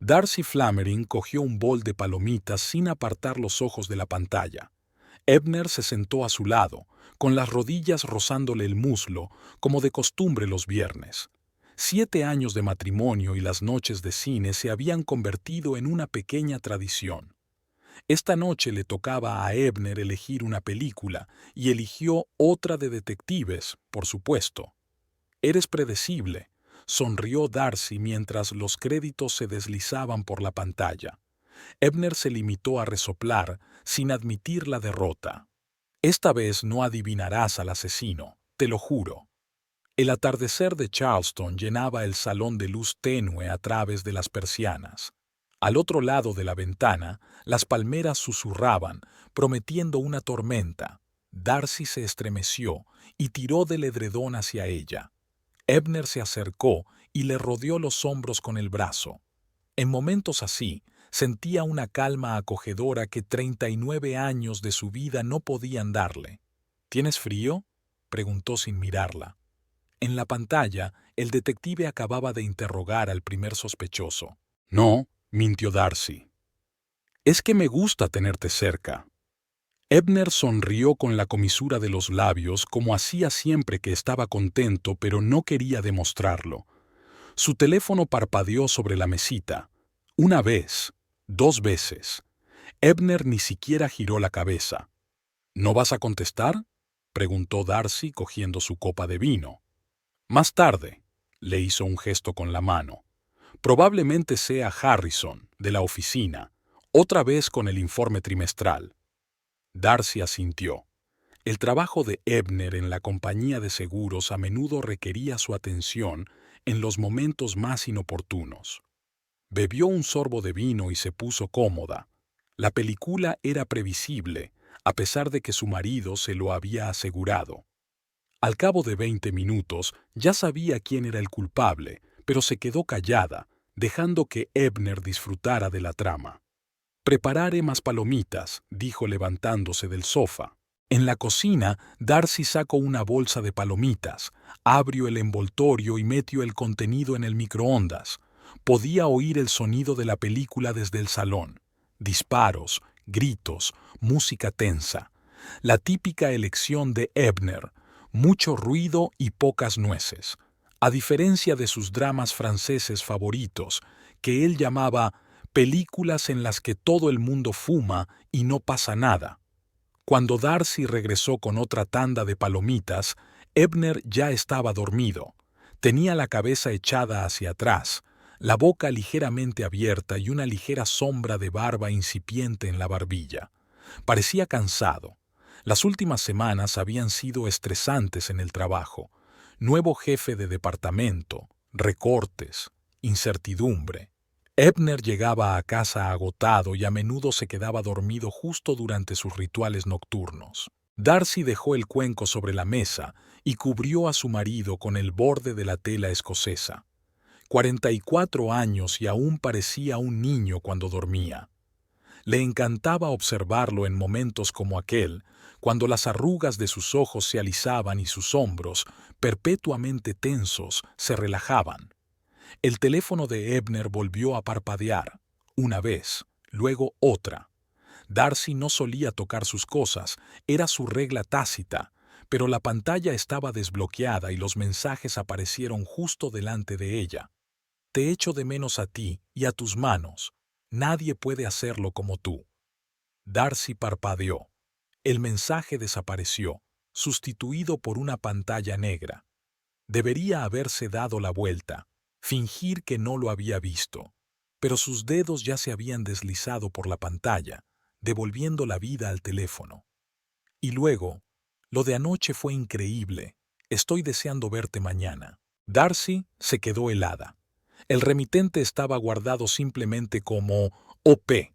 Darcy Flammering cogió un bol de palomitas sin apartar los ojos de la pantalla. Ebner se sentó a su lado, con las rodillas rozándole el muslo, como de costumbre los viernes. 7 años de matrimonio y las noches de cine se habían convertido en una pequeña tradición. Esta noche le tocaba a Ebner elegir una película y eligió otra de detectives, por supuesto. «Eres predecible», sonrió Darcy mientras los créditos se deslizaban por la pantalla. Ebner se limitó a resoplar, sin admitir la derrota. «Esta vez no adivinarás al asesino, te lo juro». El atardecer de Charleston llenaba el salón de luz tenue a través de las persianas. Al otro lado de la ventana, las palmeras susurraban, prometiendo una tormenta. Darcy se estremeció y tiró del edredón hacia ella. Ebner se acercó y le rodeó los hombros con el brazo. En momentos así, sentía una calma acogedora que 39 años de su vida no podían darle. «¿Tienes frío?», preguntó sin mirarla. En la pantalla, el detective acababa de interrogar al primer sospechoso. «No», mintió Darcy. «Es que me gusta tenerte cerca». Ebner sonrió con la comisura de los labios como hacía siempre que estaba contento, pero no quería demostrarlo. Su teléfono parpadeó sobre la mesita. Una vez, 2 veces. Ebner ni siquiera giró la cabeza. «¿No vas a contestar?», preguntó Darcy cogiendo su copa de vino. «Más tarde», le hizo un gesto con la mano. «Probablemente sea Harrison, de la oficina, otra vez con el informe trimestral». Darcy asintió. El trabajo de Ebner en la compañía de seguros a menudo requería su atención en los momentos más inoportunos. Bebió un sorbo de vino y se puso cómoda. La película era previsible, a pesar de que su marido se lo había asegurado. Al cabo de 20 minutos ya sabía quién era el culpable, pero se quedó callada, dejando que Ebner disfrutara de la trama. «Prepararé más palomitas», dijo levantándose del sofá. En la cocina, Darcy sacó una bolsa de palomitas, abrió el envoltorio y metió el contenido en el microondas. Podía oír el sonido de la película desde el salón. Disparos, gritos, música tensa. La típica elección de Ebner, mucho ruido y pocas nueces. A diferencia de sus dramas franceses favoritos, que él llamaba películas en las que todo el mundo fuma y no pasa nada. Cuando Darcy regresó con otra tanda de palomitas, Ebner ya estaba dormido. Tenía la cabeza echada hacia atrás, la boca ligeramente abierta y una ligera sombra de barba incipiente en la barbilla. Parecía cansado. Las últimas semanas habían sido estresantes en el trabajo. Nuevo jefe de departamento, recortes, incertidumbre. Ebner llegaba a casa agotado y a menudo se quedaba dormido justo durante sus rituales nocturnos. Darcy dejó el cuenco sobre la mesa y cubrió a su marido con el borde de la tela escocesa. 44 años y aún parecía un niño cuando dormía. Le encantaba observarlo en momentos como aquel, cuando las arrugas de sus ojos se alisaban y sus hombros, perpetuamente tensos, se relajaban. El teléfono de Ebner volvió a parpadear, una vez, luego otra. Darcy no solía tocar sus cosas, era su regla tácita, pero la pantalla estaba desbloqueada y los mensajes aparecieron justo delante de ella. «Te echo de menos a ti y a tus manos. Nadie puede hacerlo como tú». Darcy parpadeó. El mensaje desapareció, sustituido por una pantalla negra. Debería haberse dado la vuelta, fingir que no lo había visto, pero sus dedos ya se habían deslizado por la pantalla, devolviendo la vida al teléfono. Y luego, «Lo de anoche fue increíble. Estoy deseando verte mañana». Darcy se quedó helada. El remitente estaba guardado simplemente como OP,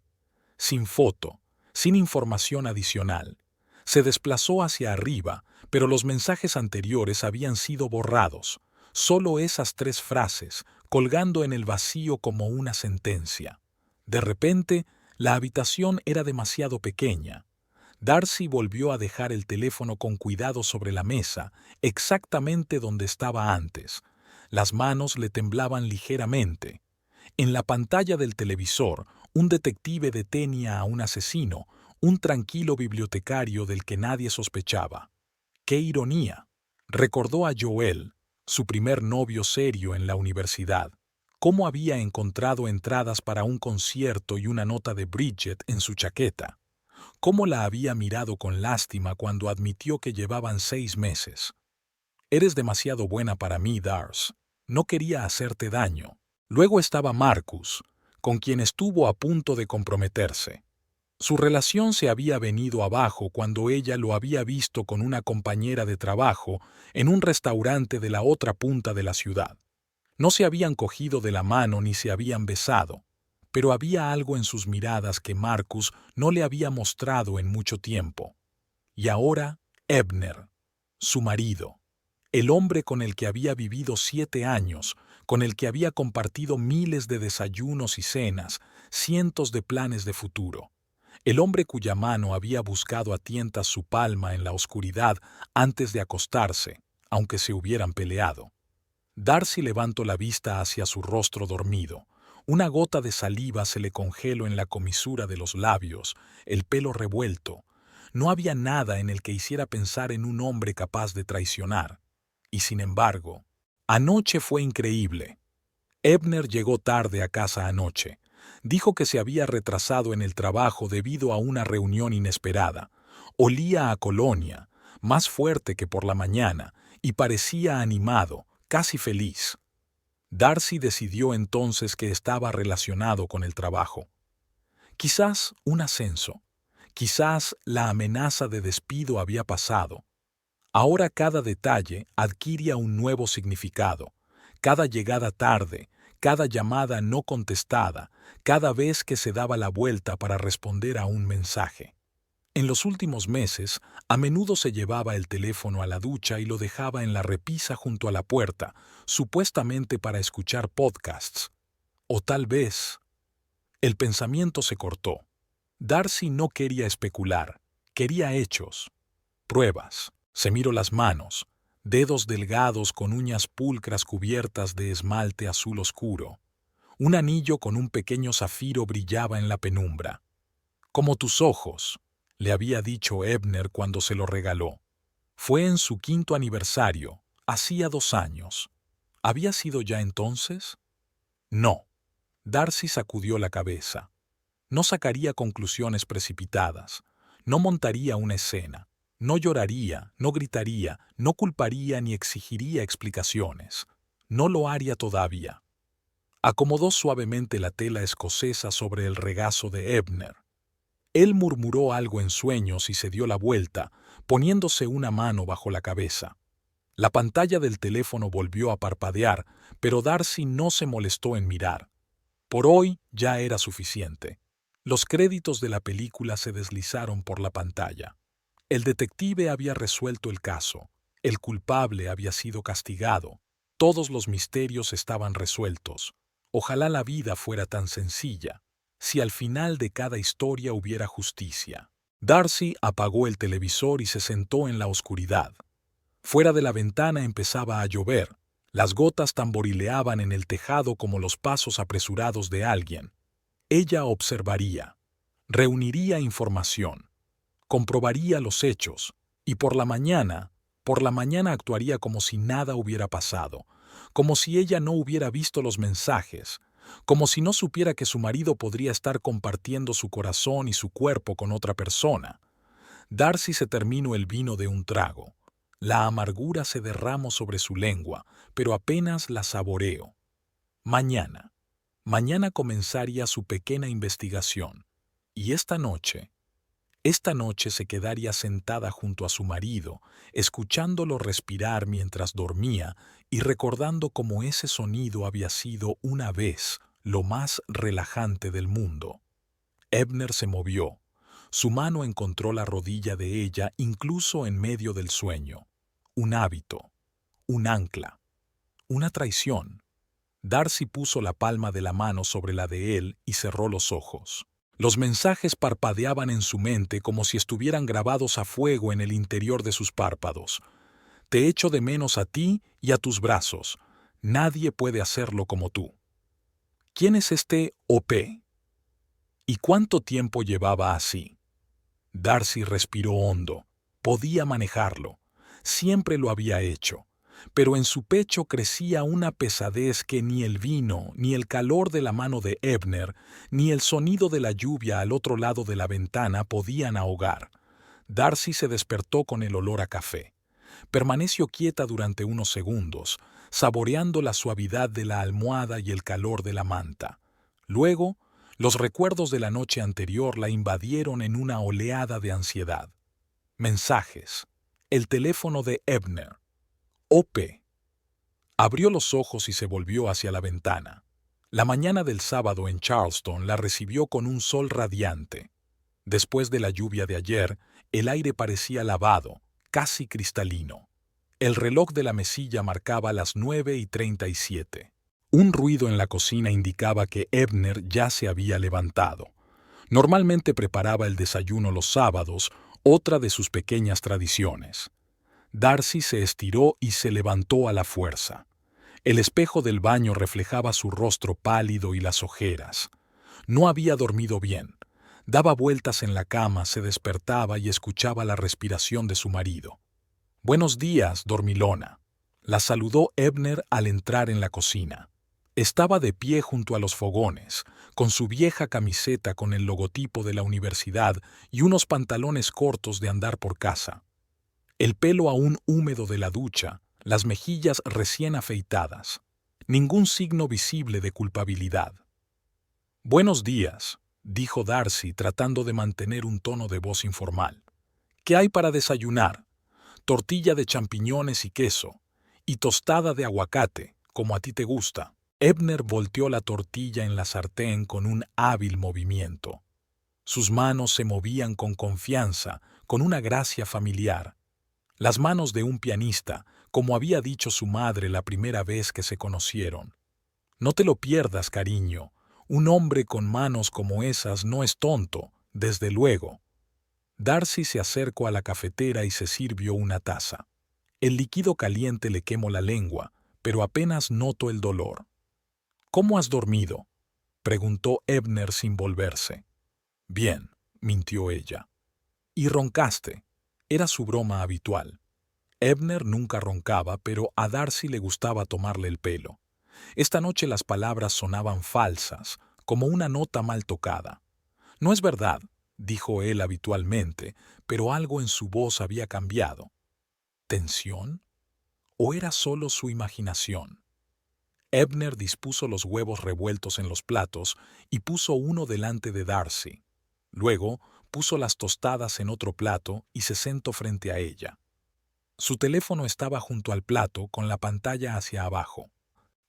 sin foto, sin información adicional. Se desplazó hacia arriba, pero los mensajes anteriores habían sido borrados. Solo esas 3 frases, colgando en el vacío como una sentencia. De repente, la habitación era demasiado pequeña. Darcy volvió a dejar el teléfono con cuidado sobre la mesa, exactamente donde estaba antes. Las manos le temblaban ligeramente. En la pantalla del televisor, un detective detenía a un asesino, un tranquilo bibliotecario del que nadie sospechaba. ¡Qué ironía! Recordó a Joel, su primer novio serio en la universidad, cómo había encontrado entradas para un concierto y una nota de Bridget en su chaqueta, cómo la había mirado con lástima cuando admitió que llevaban 6 meses. Eres demasiado buena para mí, Darcy. No quería hacerte daño. Luego estaba Marcus, con quien estuvo a punto de comprometerse. Su relación se había venido abajo cuando ella lo había visto con una compañera de trabajo en un restaurante de la otra punta de la ciudad. No se habían cogido de la mano ni se habían besado, pero había algo en sus miradas que Marcus no le había mostrado en mucho tiempo. Y ahora, Ebner, su marido, el hombre con el que había vivido 7 años, con el que había compartido miles de desayunos y cenas, cientos de planes de futuro. El hombre cuya mano había buscado a tientas su palma en la oscuridad antes de acostarse, aunque se hubieran peleado. Darcy levantó la vista hacia su rostro dormido. Una gota de saliva se le congeló en la comisura de los labios, el pelo revuelto. No había nada en el que hiciera pensar en un hombre capaz de traicionar. Y sin embargo, anoche fue increíble. Ebner llegó tarde a casa anoche. Dijo que se había retrasado en el trabajo debido a una reunión inesperada. Olía a colonia, más fuerte que por la mañana, y parecía animado, casi feliz. Darcy decidió entonces que estaba relacionado con el trabajo. Quizás un ascenso, quizás la amenaza de despido había pasado. Ahora cada detalle adquiría un nuevo significado. Cada llegada tarde, cada llamada no contestada, cada vez que se daba la vuelta para responder a un mensaje. En los últimos meses, a menudo se llevaba el teléfono a la ducha y lo dejaba en la repisa junto a la puerta, supuestamente para escuchar podcasts. O tal vez... El pensamiento se cortó. Darcy no quería especular, quería hechos, pruebas. Se miró las manos, dedos delgados con uñas pulcras cubiertas de esmalte azul oscuro. Un anillo con un pequeño zafiro brillaba en la penumbra. Como tus ojos, le había dicho Ebner cuando se lo regaló. Fue en su 5º aniversario, hacía 2 años. ¿Había sido ya entonces? No. Darcy sacudió la cabeza. No sacaría conclusiones precipitadas. No montaría una escena. No lloraría, no gritaría, no culparía ni exigiría explicaciones. No lo haría todavía. Acomodó suavemente la tela escocesa sobre el regazo de Ebner. Él murmuró algo en sueños y se dio la vuelta, poniéndose una mano bajo la cabeza. La pantalla del teléfono volvió a parpadear, pero Darcy no se molestó en mirar. Por hoy ya era suficiente. Los créditos de la película se deslizaron por la pantalla. El detective había resuelto el caso. El culpable había sido castigado. Todos los misterios estaban resueltos. Ojalá la vida fuera tan sencilla. Si al final de cada historia hubiera justicia. Darcy apagó el televisor y se sentó en la oscuridad. Fuera de la ventana empezaba a llover. Las gotas tamborileaban en el tejado como los pasos apresurados de alguien. Ella observaría. Reuniría información. Comprobaría los hechos. Y por la mañana actuaría como si nada hubiera pasado. Como si ella no hubiera visto los mensajes. Como si no supiera que su marido podría estar compartiendo su corazón y su cuerpo con otra persona. Darcy se terminó el vino de un trago. La amargura se derramó sobre su lengua, pero apenas la saboreó. Mañana comenzaría su pequeña investigación. Y esta noche se quedaría sentada junto a su marido, escuchándolo respirar mientras dormía y recordando cómo ese sonido había sido una vez lo más relajante del mundo. Ebner se movió. Su mano encontró la rodilla de ella incluso en medio del sueño. Un hábito, un ancla, una traición. Darcy puso la palma de la mano sobre la de él y cerró los ojos. Los mensajes parpadeaban en su mente como si estuvieran grabados a fuego en el interior de sus párpados. Te echo de menos a ti y a tus brazos. Nadie puede hacerlo como tú. ¿Quién es este OP? ¿Y cuánto tiempo llevaba así? Darcy respiró hondo. Podía manejarlo. Siempre lo había hecho. Pero en su pecho crecía una pesadez que ni el vino, ni el calor de la mano de Ebner, ni el sonido de la lluvia al otro lado de la ventana podían ahogar. Darcy se despertó con el olor a café. Permaneció quieta durante unos segundos, saboreando la suavidad de la almohada y el calor de la manta. Luego, los recuerdos de la noche anterior la invadieron en una oleada de ansiedad. Mensajes. El teléfono de Ebner. OP. Abrió los ojos y se volvió hacia la ventana. La mañana del sábado en Charleston la recibió con un sol radiante. Después de la lluvia de ayer, el aire parecía lavado, casi cristalino. El reloj de la mesilla marcaba las 9:37. Un ruido en la cocina indicaba que Ebner ya se había levantado. Normalmente preparaba el desayuno los sábados, otra de sus pequeñas tradiciones. Darcy se estiró y se levantó a la fuerza. El espejo del baño reflejaba su rostro pálido y las ojeras. No había dormido bien. Daba vueltas en la cama, se despertaba y escuchaba la respiración de su marido. «Buenos días, dormilona», la saludó Ebner al entrar en la cocina. Estaba de pie junto a los fogones, con su vieja camiseta con el logotipo de la universidad y unos pantalones cortos de andar por casa. El pelo aún húmedo de la ducha, las mejillas recién afeitadas. Ningún signo visible de culpabilidad. «Buenos días», dijo Darcy tratando de mantener un tono de voz informal. «¿Qué hay para desayunar? Tortilla de champiñones y queso, y tostada de aguacate, como a ti te gusta». Ebner volteó la tortilla en la sartén con un hábil movimiento. Sus manos se movían con confianza, con una gracia familiar. Las manos de un pianista, como había dicho su madre la primera vez que se conocieron. «No te lo pierdas, cariño. Un hombre con manos como esas no es tonto, desde luego». Darcy se acercó a la cafetera y se sirvió una taza. El líquido caliente le quemó la lengua, pero apenas notó el dolor. «¿Cómo has dormido?», preguntó Ebner sin volverse. «Bien», mintió ella. «¿Y roncaste?». Era su broma habitual. Ebner nunca roncaba, pero a Darcy le gustaba tomarle el pelo. Esta noche las palabras sonaban falsas, como una nota mal tocada. «No es verdad», dijo él habitualmente, pero algo en su voz había cambiado. ¿Tensión? ¿O era solo su imaginación? Ebner dispuso los huevos revueltos en los platos y puso uno delante de Darcy. Luego puso las tostadas en otro plato y se sentó frente a ella. Su teléfono estaba junto al plato con la pantalla hacia abajo.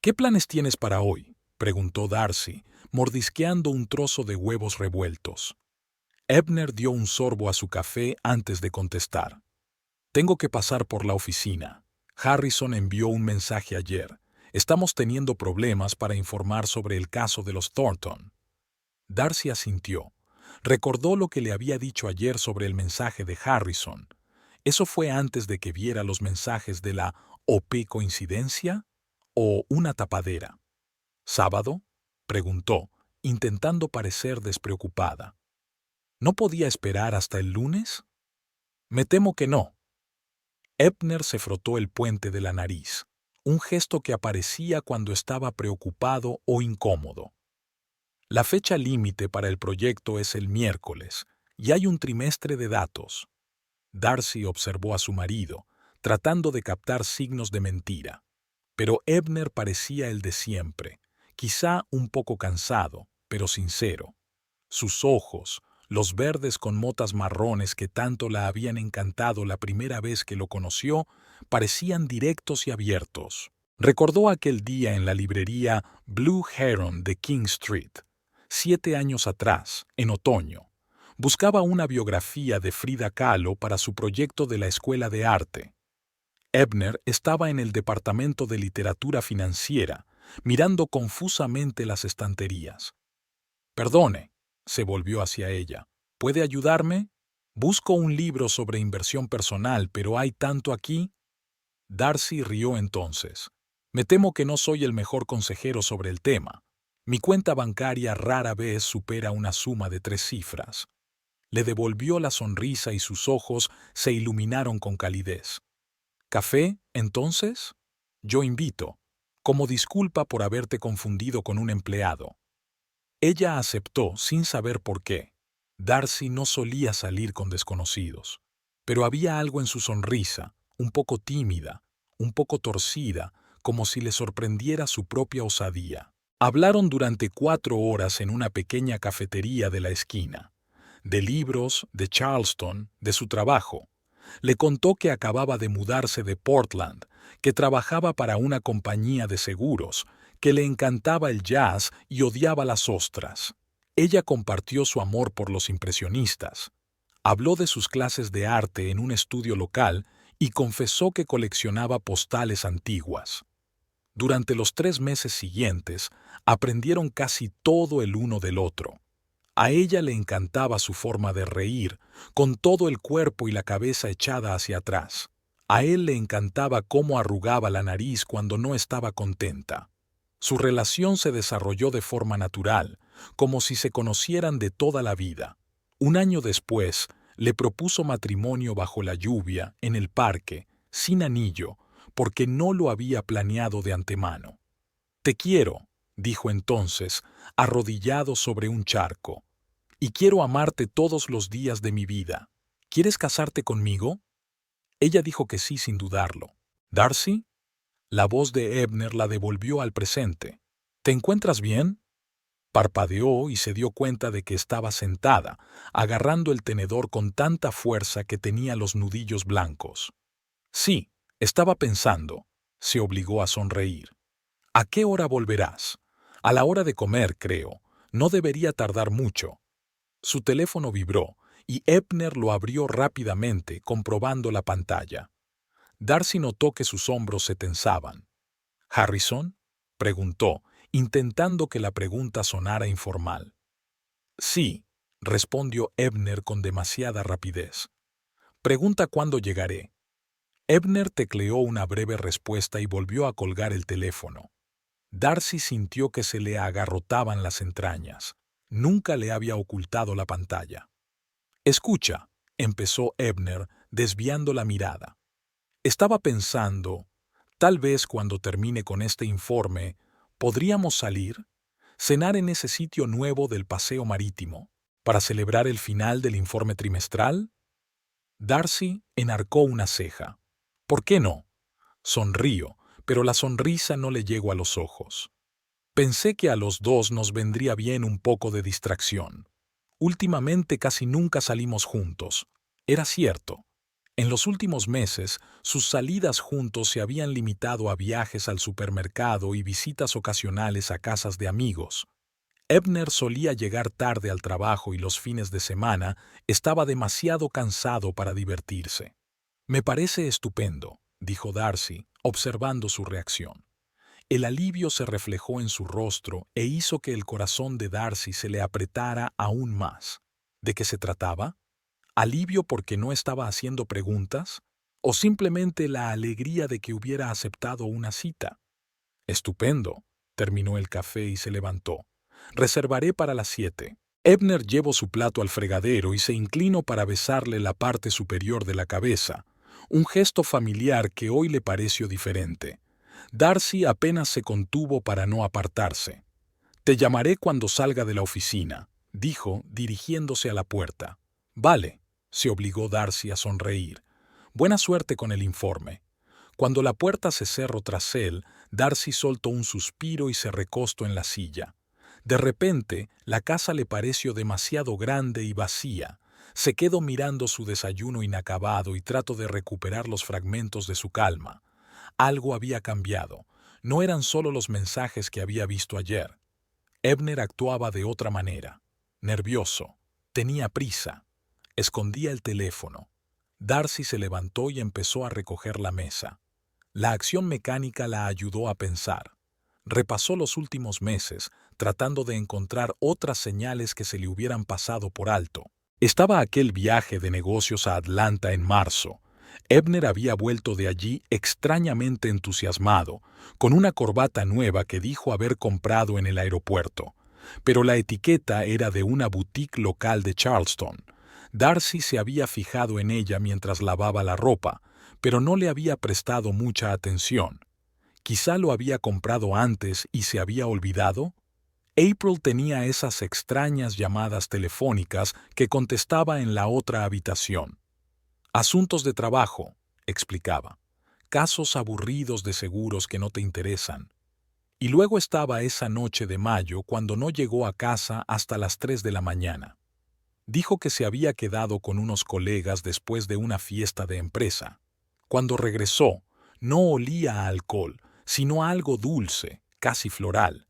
«¿Qué planes tienes para hoy?», preguntó Darcy, mordisqueando un trozo de huevos revueltos. Ebner dio un sorbo a su café antes de contestar. «Tengo que pasar por la oficina. Harrison envió un mensaje ayer. Estamos teniendo problemas para informar sobre el caso de los Thornton». Darcy asintió. Recordó lo que le había dicho ayer sobre el mensaje de Harrison. ¿Eso fue antes de que viera los mensajes de la OP coincidencia o una tapadera? «¿Sábado?», preguntó, intentando parecer despreocupada. ¿No podía esperar hasta el lunes? «Me temo que no». Ebner se frotó el puente de la nariz, un gesto que aparecía cuando estaba preocupado o incómodo. «La fecha límite para el proyecto es el miércoles, y hay un trimestre de datos». Darcy observó a su marido, tratando de captar signos de mentira. Pero Ebner parecía el de siempre, quizá un poco cansado, pero sincero. Sus ojos, los verdes con motas marrones que tanto la habían encantado la primera vez que lo conoció, parecían directos y abiertos. Recordó aquel día en la librería Blue Heron de King Street, 7 años atrás, en otoño. Buscaba una biografía de Frida Kahlo para su proyecto de la Escuela de Arte. Ebner estaba en el departamento de literatura financiera, mirando confusamente las estanterías. «Perdone», se volvió hacia ella. «¿Puede ayudarme? Busco un libro sobre inversión personal, pero hay tanto aquí». Darcy rió entonces. «Me temo que no soy el mejor consejero sobre el tema». Mi cuenta bancaria rara vez supera una suma de 3 cifras. Le devolvió la sonrisa y sus ojos se iluminaron con calidez. ¿Café, entonces? Yo invito, como disculpa por haberte confundido con un empleado. Ella aceptó sin saber por qué. Darcy no solía salir con desconocidos, pero había algo en su sonrisa, un poco tímida, un poco torcida, como si le sorprendiera su propia osadía. Hablaron durante 4 horas en una pequeña cafetería de la esquina. De libros, de Charleston, de su trabajo. Le contó que acababa de mudarse de Portland, que trabajaba para una compañía de seguros, que le encantaba el jazz y odiaba las ostras. Ella compartió su amor por los impresionistas. Habló de sus clases de arte en un estudio local y confesó que coleccionaba postales antiguas. Durante los 3 meses siguientes, aprendieron casi todo el uno del otro. A ella le encantaba su forma de reír, con todo el cuerpo y la cabeza echada hacia atrás. A él le encantaba cómo arrugaba la nariz cuando no estaba contenta. Su relación se desarrolló de forma natural, como si se conocieran de toda la vida. Un año después, le propuso matrimonio bajo la lluvia, en el parque, sin anillo, porque no lo había planeado de antemano. «Te quiero», dijo entonces, arrodillado sobre un charco, «y quiero amarte todos los días de mi vida. ¿Quieres casarte conmigo?» Ella dijo que sí sin dudarlo. «¿Darcy?» La voz de Ebner la devolvió al presente. «¿Te encuentras bien?» Parpadeó y se dio cuenta de que estaba sentada, agarrando el tenedor con tanta fuerza que tenía los nudillos blancos. «Sí, estaba pensando», se obligó a sonreír. «¿A qué hora volverás?» «A la hora de comer, creo. No debería tardar mucho». Su teléfono vibró y Ebner lo abrió rápidamente, comprobando la pantalla. Darcy notó que sus hombros se tensaban. «¿Harrison?», preguntó, intentando que la pregunta sonara informal. «Sí», respondió Ebner con demasiada rapidez. «Pregunta cuándo llegaré». Ebner tecleó una breve respuesta y volvió a colgar el teléfono. Darcy sintió que se le agarrotaban las entrañas. Nunca le había ocultado la pantalla. «Escucha», empezó Ebner, desviando la mirada. «Estaba pensando, tal vez cuando termine con este informe, ¿podríamos salir? Cenar en ese sitio nuevo del paseo marítimo, para celebrar el final del informe trimestral». Darcy enarcó una ceja. «¿Por qué no?» Sonrió, pero la sonrisa no le llegó a los ojos. «Pensé que a los dos nos vendría bien un poco de distracción. Últimamente casi nunca salimos juntos». Era cierto. En los últimos meses, sus salidas juntos se habían limitado a viajes al supermercado y visitas ocasionales a casas de amigos. Ebner solía llegar tarde al trabajo y los fines de semana estaba demasiado cansado para divertirse. «Me parece estupendo», dijo Darcy, observando su reacción. El alivio se reflejó en su rostro e hizo que el corazón de Darcy se le apretara aún más. ¿De qué se trataba? ¿Alivio porque no estaba haciendo preguntas? ¿O simplemente la alegría de que hubiera aceptado una cita? «Estupendo», terminó el café y se levantó. «Reservaré para las 7». Ebner llevó su plato al fregadero y se inclinó para besarle la parte superior de la cabeza, un gesto familiar que hoy le pareció diferente. Darcy apenas se contuvo para no apartarse. «Te llamaré cuando salga de la oficina», dijo, dirigiéndose a la puerta. «Vale», se obligó Darcy a sonreír. «Buena suerte con el informe». Cuando la puerta se cerró tras él, Darcy soltó un suspiro y se recostó en la silla. De repente, la casa le pareció demasiado grande y vacía. Se quedó mirando su desayuno inacabado y trató de recuperar los fragmentos de su calma. Algo había cambiado. No eran solo los mensajes que había visto ayer. Ebner actuaba de otra manera. Nervioso. Tenía prisa. Escondía el teléfono. Darcy se levantó y empezó a recoger la mesa. La acción mecánica la ayudó a pensar. Repasó los últimos meses, tratando de encontrar otras señales que se le hubieran pasado por alto. Estaba aquel viaje de negocios a Atlanta en marzo, Ebner había vuelto de allí extrañamente entusiasmado, con una corbata nueva que dijo haber comprado en el aeropuerto. Pero la etiqueta era de una boutique local de Charleston. Darcy se había fijado en ella mientras lavaba la ropa, pero no le había prestado mucha atención. Quizá lo había comprado antes y se había olvidado. April tenía esas extrañas llamadas telefónicas que contestaba en la otra habitación. Asuntos de trabajo, explicaba. Casos aburridos de seguros que no te interesan. Y luego estaba esa noche de mayo cuando no llegó a casa hasta las 3 de la mañana. Dijo que se había quedado con unos colegas después de una fiesta de empresa. Cuando regresó, no olía a alcohol, sino a algo dulce, casi floral.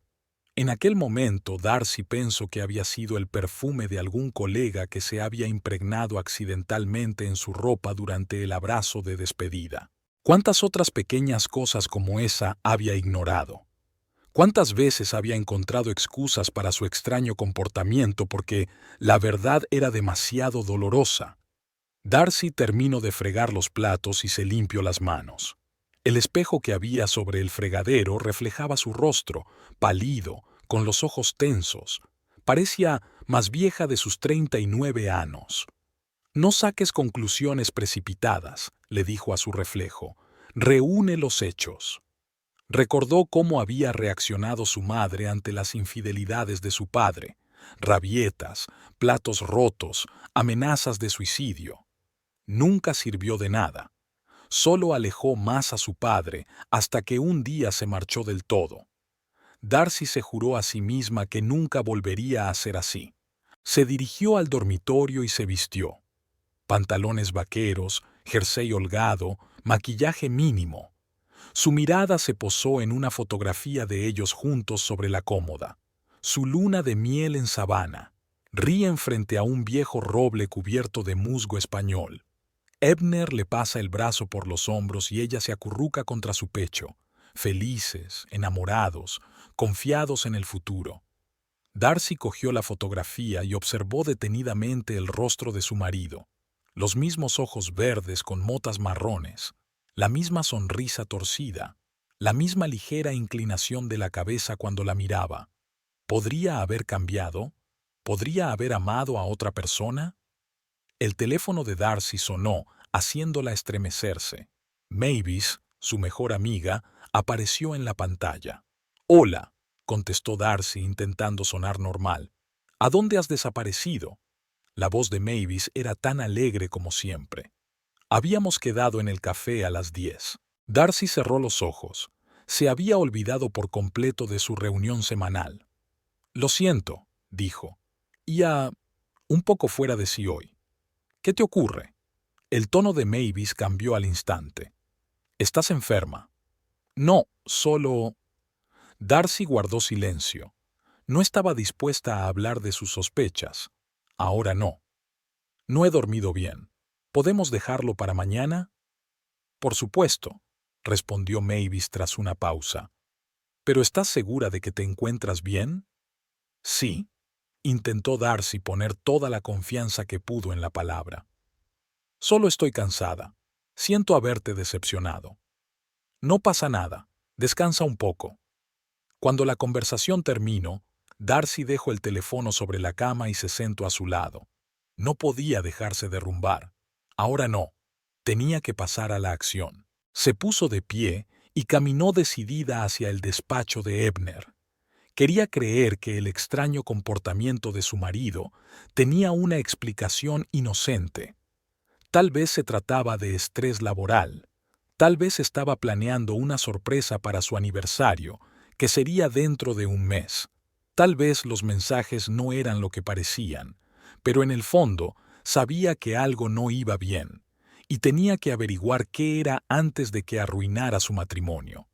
En aquel momento Darcy pensó que había sido el perfume de algún colega que se había impregnado accidentalmente en su ropa durante el abrazo de despedida. ¿Cuántas otras pequeñas cosas como esa había ignorado? ¿Cuántas veces había encontrado excusas para su extraño comportamiento porque la verdad era demasiado dolorosa? Darcy terminó de fregar los platos y se limpió las manos. El espejo que había sobre el fregadero reflejaba su rostro, pálido, con los ojos tensos. Parecía más vieja de sus 39 años. No saques conclusiones precipitadas, le dijo a su reflejo. Reúne los hechos. Recordó cómo había reaccionado su madre ante las infidelidades de su padre. Rabietas, platos rotos, amenazas de suicidio. Nunca sirvió de nada. Solo alejó más a su padre hasta que un día se marchó del todo. Darcy se juró a sí misma que nunca volvería a ser así. Se dirigió al dormitorio y se vistió. Pantalones vaqueros, jersey holgado, maquillaje mínimo. Su mirada se posó en una fotografía de ellos juntos sobre la cómoda. Su luna de miel en sabana. Ríen frente a un viejo roble cubierto de musgo español. Ebner le pasa el brazo por los hombros y ella se acurruca contra su pecho, felices, enamorados, confiados en el futuro. Darcy cogió la fotografía y observó detenidamente el rostro de su marido, los mismos ojos verdes con motas marrones, la misma sonrisa torcida, la misma ligera inclinación de la cabeza cuando la miraba. ¿Podría haber cambiado? ¿Podría haber amado a otra persona? El teléfono de Darcy sonó, haciéndola estremecerse. Mavis, su mejor amiga, apareció en la pantalla. «Hola», contestó Darcy intentando sonar normal. «¿A dónde has desaparecido?» La voz de Mavis era tan alegre como siempre. Habíamos quedado en el café a las 10. Darcy cerró los ojos. Se había olvidado por completo de su reunión semanal. «Lo siento», dijo. Un poco fuera de sí hoy. ¿Qué te ocurre?» El tono de Mavis cambió al instante. «¿Estás enferma?» «No, solo...» Darcy guardó silencio. No estaba dispuesta a hablar de sus sospechas. Ahora no. «No he dormido bien. ¿Podemos dejarlo para mañana?» «Por supuesto», respondió Mavis tras una pausa. «¿Pero estás segura de que te encuentras bien?» «Sí», intentó Darcy poner toda la confianza que pudo en la palabra. «Solo estoy cansada. Siento haberte decepcionado». «No pasa nada. Descansa un poco». Cuando la conversación terminó, Darcy dejó el teléfono sobre la cama y se sentó a su lado. No podía dejarse derrumbar. Ahora no. Tenía que pasar a la acción. Se puso de pie y caminó decidida hacia el despacho de Ebner. Quería creer que el extraño comportamiento de su marido tenía una explicación inocente. Tal vez se trataba de estrés laboral. Tal vez estaba planeando una sorpresa para su aniversario, que sería dentro de un mes. Tal vez los mensajes no eran lo que parecían, pero en el fondo sabía que algo no iba bien, y tenía que averiguar qué era antes de que arruinara su matrimonio.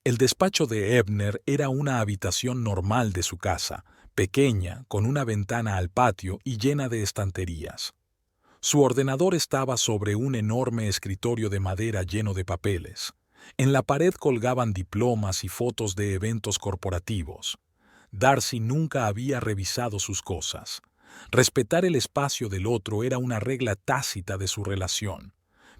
El despacho de Ebner era una habitación normal de su casa, pequeña, con una ventana al patio y llena de estanterías. Su ordenador estaba sobre un enorme escritorio de madera lleno de papeles. En la pared colgaban diplomas y fotos de eventos corporativos. Darcy nunca había revisado sus cosas. Respetar el espacio del otro era una regla tácita de su relación.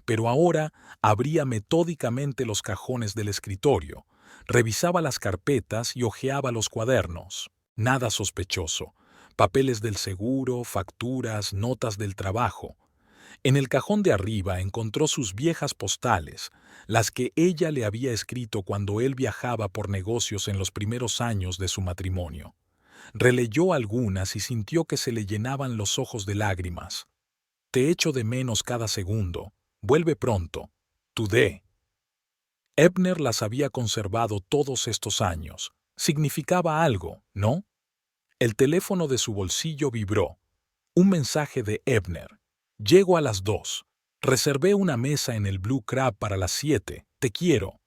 pero ahora abría metódicamente los cajones del escritorio, revisaba las carpetas y hojeaba los cuadernos. Nada sospechoso. Papeles del seguro, facturas, notas del trabajo. En el cajón de arriba encontró sus viejas postales, las que ella le había escrito cuando él viajaba por negocios en los primeros años de su matrimonio. Releyó algunas y sintió que se le llenaban los ojos de lágrimas. Te echo de menos cada segundo. Vuelve pronto. Tu D. Ebner las había conservado todos estos años. Significaba algo, ¿no? El teléfono de su bolsillo vibró. Un mensaje de Ebner. Llego a las 2. Reservé una mesa en el Blue Crab para las 7. Te quiero.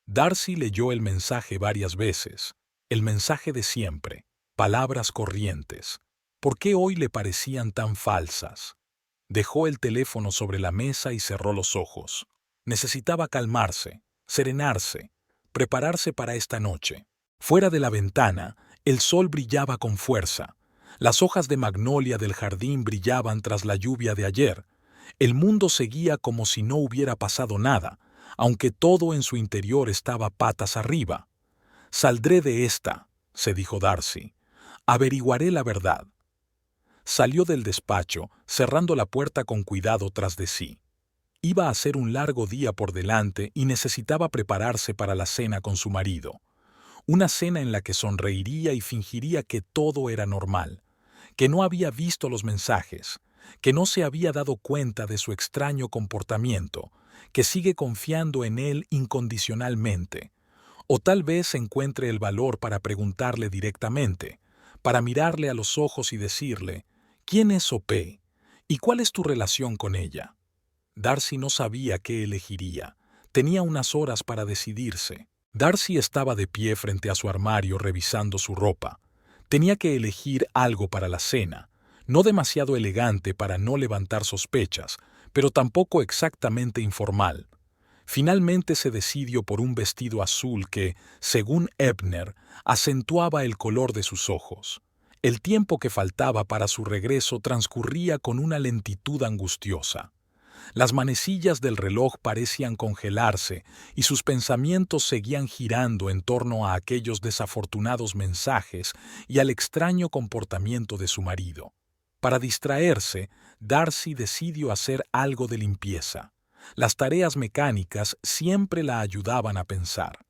Darcy leyó el mensaje varias veces. El mensaje de siempre. Palabras corrientes. ¿Por qué hoy le parecían tan falsas? Dejó el teléfono sobre la mesa y cerró los ojos. Necesitaba calmarse, serenarse, prepararse para esta noche. Fuera de la ventana, el sol brillaba con fuerza. Las hojas de magnolia del jardín brillaban tras la lluvia de ayer. El mundo seguía como si no hubiera pasado nada, aunque todo en su interior estaba patas arriba. Saldré de esta, se dijo Darcy. Averiguaré la verdad. Salió del despacho, cerrando la puerta con cuidado tras de sí. Iba a ser un largo día por delante y necesitaba prepararse para la cena con su marido. Una cena en la que sonreiría y fingiría que todo era normal, que no había visto los mensajes, que no se había dado cuenta de su extraño comportamiento, que sigue confiando en él incondicionalmente. O tal vez encuentre el valor para preguntarle directamente, para mirarle a los ojos y decirle, ¿quién es Sophie? ¿Y cuál es tu relación con ella? Darcy no sabía qué elegiría. Tenía unas horas para decidirse. Darcy estaba de pie frente a su armario revisando su ropa. Tenía que elegir algo para la cena, no demasiado elegante para no levantar sospechas, pero tampoco exactamente informal. Finalmente se decidió por un vestido azul que, según Ebner, acentuaba el color de sus ojos. El tiempo que faltaba para su regreso transcurría con una lentitud angustiosa. Las manecillas del reloj parecían congelarse y sus pensamientos seguían girando en torno a aquellos desafortunados mensajes y al extraño comportamiento de su marido. Para distraerse, Darcy decidió hacer algo de limpieza. Las tareas mecánicas siempre la ayudaban a pensar.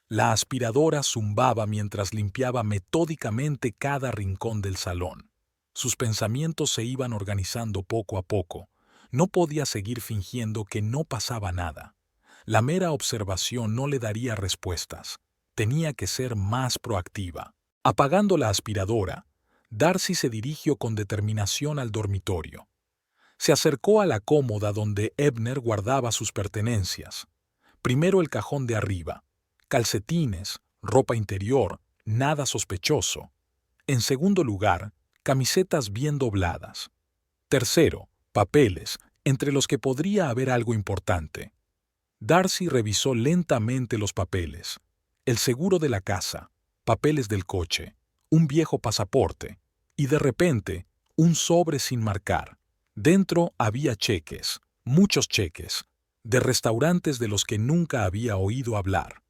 La aspiradora zumbaba mientras limpiaba metódicamente cada rincón del salón. Sus pensamientos se iban organizando poco a poco. No podía seguir fingiendo que no pasaba nada. La mera observación no le daría respuestas. Tenía que ser más proactiva. Apagando la aspiradora, Darcy se dirigió con determinación al dormitorio. Se acercó a la cómoda donde Ebner guardaba sus pertenencias. Primero el cajón de arriba. Calcetines, ropa interior, nada sospechoso. En segundo lugar, camisetas bien dobladas. Tercero, papeles, entre los que podría haber algo importante. Darcy revisó lentamente los papeles. El seguro de la casa, papeles del coche, un viejo pasaporte, y de repente, un sobre sin marcar. Dentro había cheques, muchos cheques, de restaurantes de los que nunca había oído hablar.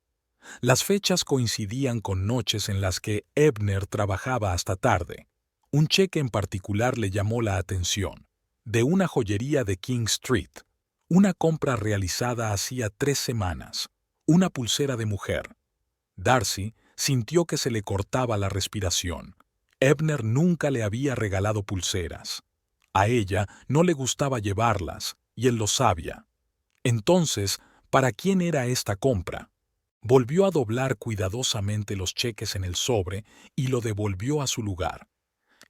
Las fechas coincidían con noches en las que Ebner trabajaba hasta tarde. Un cheque en particular le llamó la atención. De una joyería de King Street. Una compra realizada hacía 3 semanas. Una pulsera de mujer. Darcy sintió que se le cortaba la respiración. Ebner nunca le había regalado pulseras. A ella no le gustaba llevarlas, y él lo sabía. Entonces, ¿para quién era esta compra? Volvió a doblar cuidadosamente los cheques en el sobre y lo devolvió a su lugar.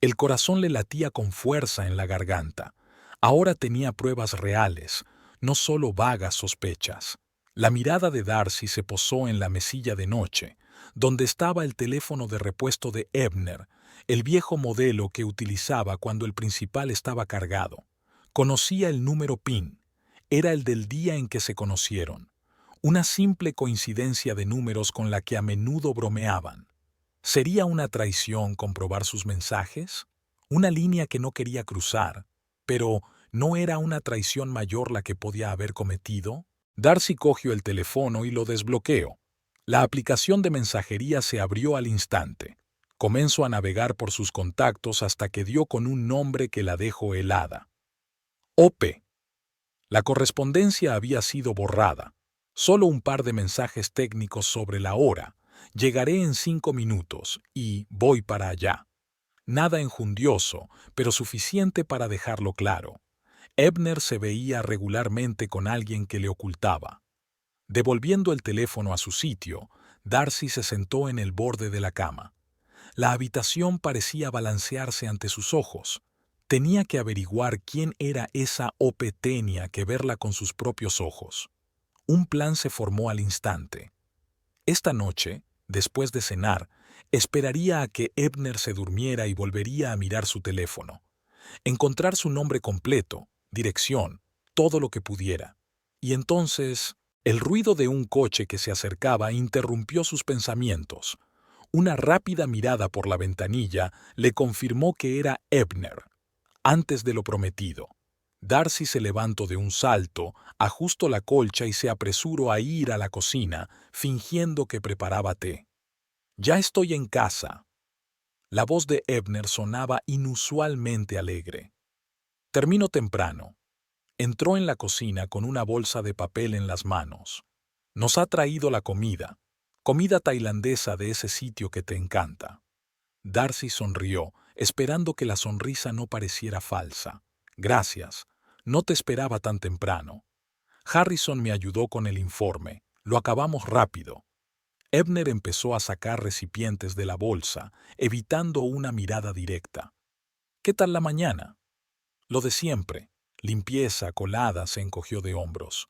El corazón le latía con fuerza en la garganta. Ahora tenía pruebas reales, no solo vagas sospechas. La mirada de Darcy se posó en la mesilla de noche, donde estaba el teléfono de repuesto de Ebner, el viejo modelo que utilizaba cuando el principal estaba cargado. Conocía el número PIN. Era el del día en que se conocieron. Una simple coincidencia de números con la que a menudo bromeaban. ¿Sería una traición comprobar sus mensajes? Una línea que no quería cruzar, pero ¿No era una traición mayor la que podía haber cometido? Darcy cogió el teléfono y lo desbloqueó. La aplicación de mensajería se abrió al instante. Comenzó a navegar por sus contactos hasta que dio con un nombre que la dejó helada. OP. La correspondencia había sido borrada. Solo un par de mensajes técnicos sobre la hora. Llegaré en 5 minutos y voy para allá. Nada enjundioso, pero suficiente para dejarlo claro. Ebner se veía regularmente con alguien que le ocultaba. Devolviendo el teléfono a su sitio, Darcy se sentó en el borde de la cama. La habitación parecía balancearse ante sus ojos. Tenía que averiguar quién era esa OP. Tenía que verla con sus propios ojos. Un plan se formó al instante. Esta noche, después de cenar, esperaría a que Ebner se durmiera y volvería a mirar su teléfono. Encontrar su nombre completo, dirección, todo lo que pudiera. Y entonces, el ruido de un coche que se acercaba interrumpió sus pensamientos. Una rápida mirada por la ventanilla le confirmó que era Ebner. Antes de lo prometido. Darcy se levantó de un salto, ajustó la colcha y se apresuró a ir a la cocina, fingiendo que preparaba té. «Ya estoy en casa». La voz de Ebner sonaba inusualmente alegre. «Termino temprano». Entró en la cocina con una bolsa de papel en las manos. «Nos ha traído la comida. Comida tailandesa de ese sitio que te encanta». Darcy sonrió, esperando que la sonrisa no pareciera falsa. «Gracias. No te esperaba tan temprano. Harrison me ayudó con el informe. Lo acabamos rápido». Ebner empezó a sacar recipientes de la bolsa, evitando una mirada directa. «¿Qué tal la mañana?» «Lo de siempre». Limpieza, colada, se encogió de hombros.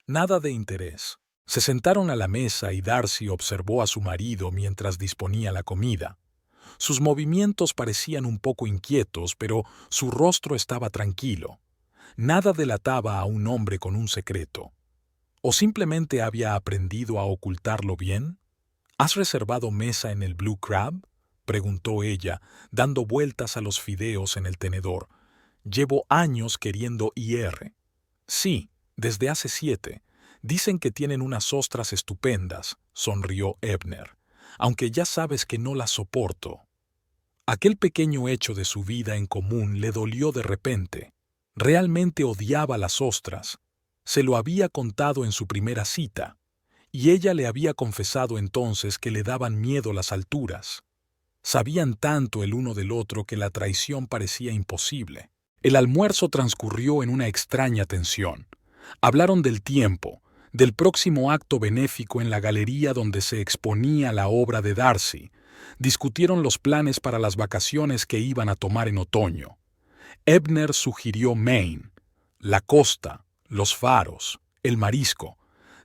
«Nada de interés». Se sentaron a la mesa y Darcy observó a su marido mientras disponía la comida. Sus movimientos parecían un poco inquietos, pero su rostro estaba tranquilo. Nada delataba a un hombre con un secreto. ¿O simplemente había aprendido a ocultarlo bien? ¿Has reservado mesa en el Blue Crab?, preguntó ella, dando vueltas a los fideos en el tenedor. «Llevo años queriendo ir». «Sí, desde hace 7. Dicen que tienen unas ostras estupendas», sonrió Ebner, «aunque ya sabes que no las soporto». Aquel pequeño hecho de su vida en común le dolió de repente. Realmente odiaba las ostras. Se lo había contado en su primera cita, y ella le había confesado entonces que le daban miedo las alturas. Sabían tanto el uno del otro que la traición parecía imposible. El almuerzo transcurrió en una extraña tensión. Hablaron del tiempo, del próximo acto benéfico en la galería donde se exponía la obra de Darcy. Discutieron los planes para las vacaciones que iban a tomar en otoño. Ebner sugirió Maine, la costa, los faros, el marisco.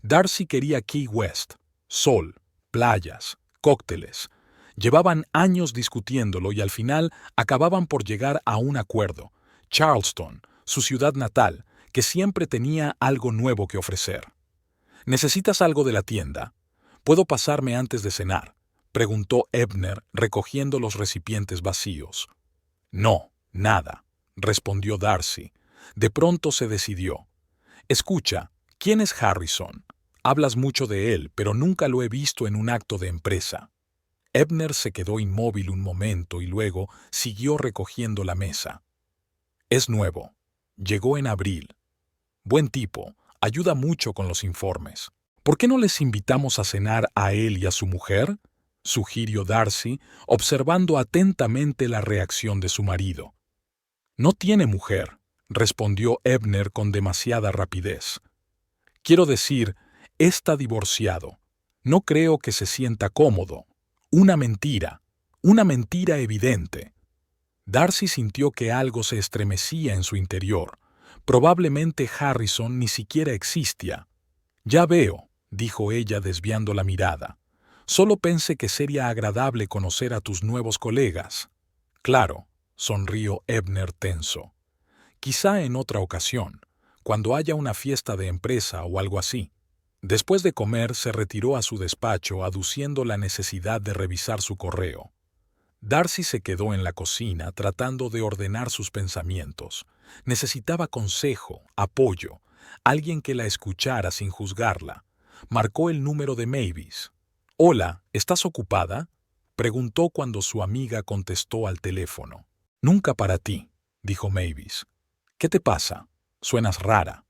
Darcy quería Key West, sol, playas, cócteles. Llevaban años discutiéndolo y al final acababan por llegar a un acuerdo. Charleston, su ciudad natal, que siempre tenía algo nuevo que ofrecer. «¿Necesitas algo de la tienda? ¿Puedo pasarme antes de cenar?», preguntó Ebner, recogiendo los recipientes vacíos. «No, nada», respondió Darcy. De pronto se decidió. «Escucha, ¿quién es Harrison? Hablas mucho de él, pero nunca lo he visto en un acto de empresa». Ebner se quedó inmóvil un momento y luego siguió recogiendo la mesa. «Es nuevo. Llegó en abril. Buen tipo, ayuda mucho con los informes. ¿Por qué no les invitamos a cenar a él y a su mujer?», sugirió Darcy, observando atentamente la reacción de su marido. «No tiene mujer», respondió Ebner con demasiada rapidez. «Quiero decir, está divorciado. No creo que se sienta cómodo. Una mentira evidente». Darcy sintió que algo se estremecía en su interior. Probablemente Harrison ni siquiera existía. «Ya veo», dijo ella desviando la mirada. «Solo pensé que sería agradable conocer a tus nuevos colegas». «Claro», sonrió Ebner tenso. «Quizá en otra ocasión, cuando haya una fiesta de empresa o algo así». Después de comer se retiró a su despacho aduciendo la necesidad de revisar su correo. Darcy se quedó en la cocina tratando de ordenar sus pensamientos. Necesitaba consejo, apoyo, alguien que la escuchara sin juzgarla. Marcó el número de Mavis. «Hola, ¿estás ocupada?», preguntó cuando su amiga contestó al teléfono. «Nunca para ti», dijo Mavis. «¿Qué te pasa? Suenas rara».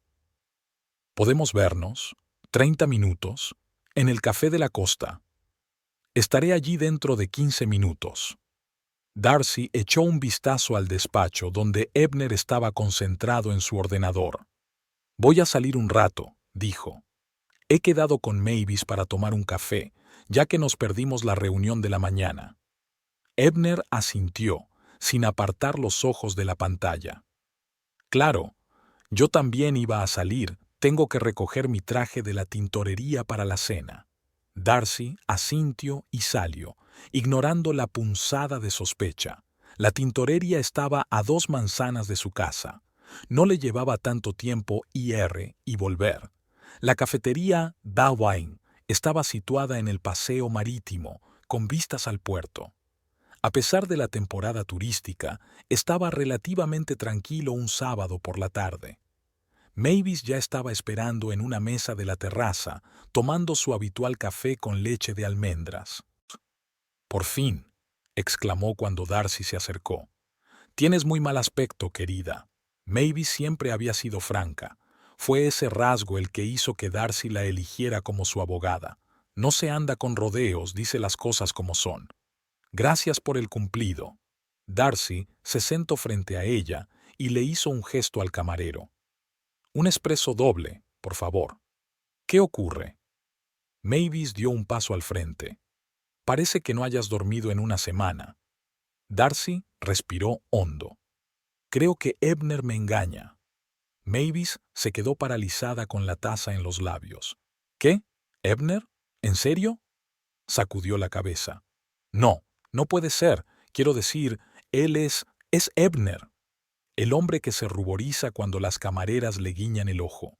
«¿Podemos vernos? 30 minutos. En el Café de la Costa. Estaré allí dentro de 15 minutos». Darcy echó un vistazo al despacho donde Ebner estaba concentrado en su ordenador. «Voy a salir un rato», dijo. «He quedado con Mavis para tomar un café, ya que nos perdimos la reunión de la mañana». Ebner asintió, sin apartar los ojos de la pantalla. «Claro, yo también iba a salir. Tengo que recoger mi traje de la tintorería para la cena». Darcy asintió y salió, ignorando la punzada de sospecha. La tintorería estaba a 2 manzanas de su casa. No le llevaba tanto tiempo ir y volver. La cafetería Bauwein estaba situada en el paseo marítimo, con vistas al puerto. A pesar de la temporada turística, estaba relativamente tranquilo un sábado por la tarde. Mavis ya estaba esperando en una mesa de la terraza, tomando su habitual café con leche de almendras. «Por fin», exclamó cuando Darcy se acercó. «Tienes muy mal aspecto, querida». Mavis siempre había sido franca. Fue ese rasgo el que hizo que Darcy la eligiera como su abogada. No se anda con rodeos, dice las cosas como son. «Gracias por el cumplido». Darcy se sentó frente a ella y le hizo un gesto al camarero. «Un espresso doble, por favor». «¿Qué ocurre?». Mavis dio un paso al frente. «Parece que no hayas dormido en una semana». Darcy respiró hondo. «Creo que Ebner me engaña». Mavis se quedó paralizada con la taza en los labios. «¿Qué? ¿Ebner? ¿En serio?». Sacudió la cabeza. «No, no puede ser. Quiero decir, él es Ebner. El hombre que se ruboriza cuando las camareras le guiñan el ojo».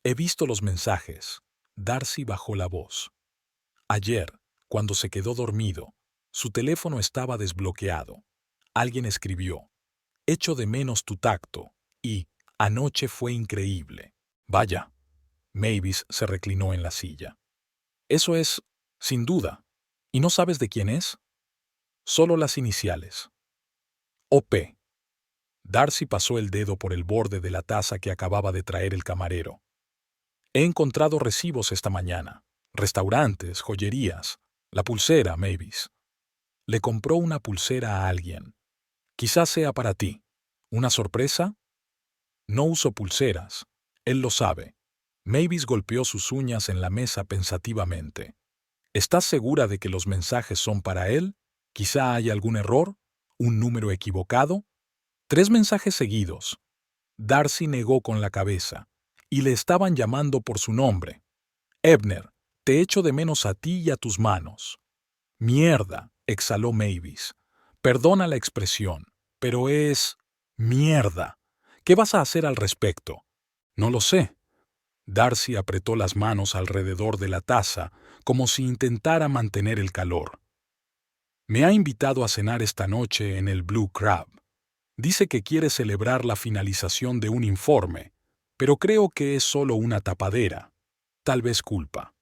«He visto los mensajes». Darcy bajó la voz. «Ayer, cuando se quedó dormido, su teléfono estaba desbloqueado. Alguien escribió: «Echo de menos tu tacto» y «Anoche fue increíble». Vaya. Mavis se reclinó en la silla. «Eso es, sin duda. ¿Y no sabes de quién es?». «Solo las iniciales». «OP». Darcy pasó el dedo por el borde de la taza que acababa de traer el camarero. «He encontrado recibos esta mañana. Restaurantes, joyerías. La pulsera, Mavis». Le compró una pulsera a alguien. «Quizás sea para ti. ¿Una sorpresa?». «No uso pulseras. Él lo sabe». Mavis golpeó sus uñas en la mesa pensativamente. «¿Estás segura de que los mensajes son para él? Quizá haya algún error, un número equivocado». 3 mensajes seguidos. Darcy negó con la cabeza. Y le estaban llamando por su nombre. «Ebner, te echo de menos a ti y a tus manos». «Mierda», exhaló Mavis. «Perdona la expresión, pero es... mierda. ¿Qué vas a hacer al respecto?». «No lo sé». Darcy apretó las manos alrededor de la taza como si intentara mantener el calor. «Me ha invitado a cenar esta noche en el Blue Crab. Dice que quiere celebrar la finalización de un informe, pero creo que es solo una tapadera. Tal vez culpa».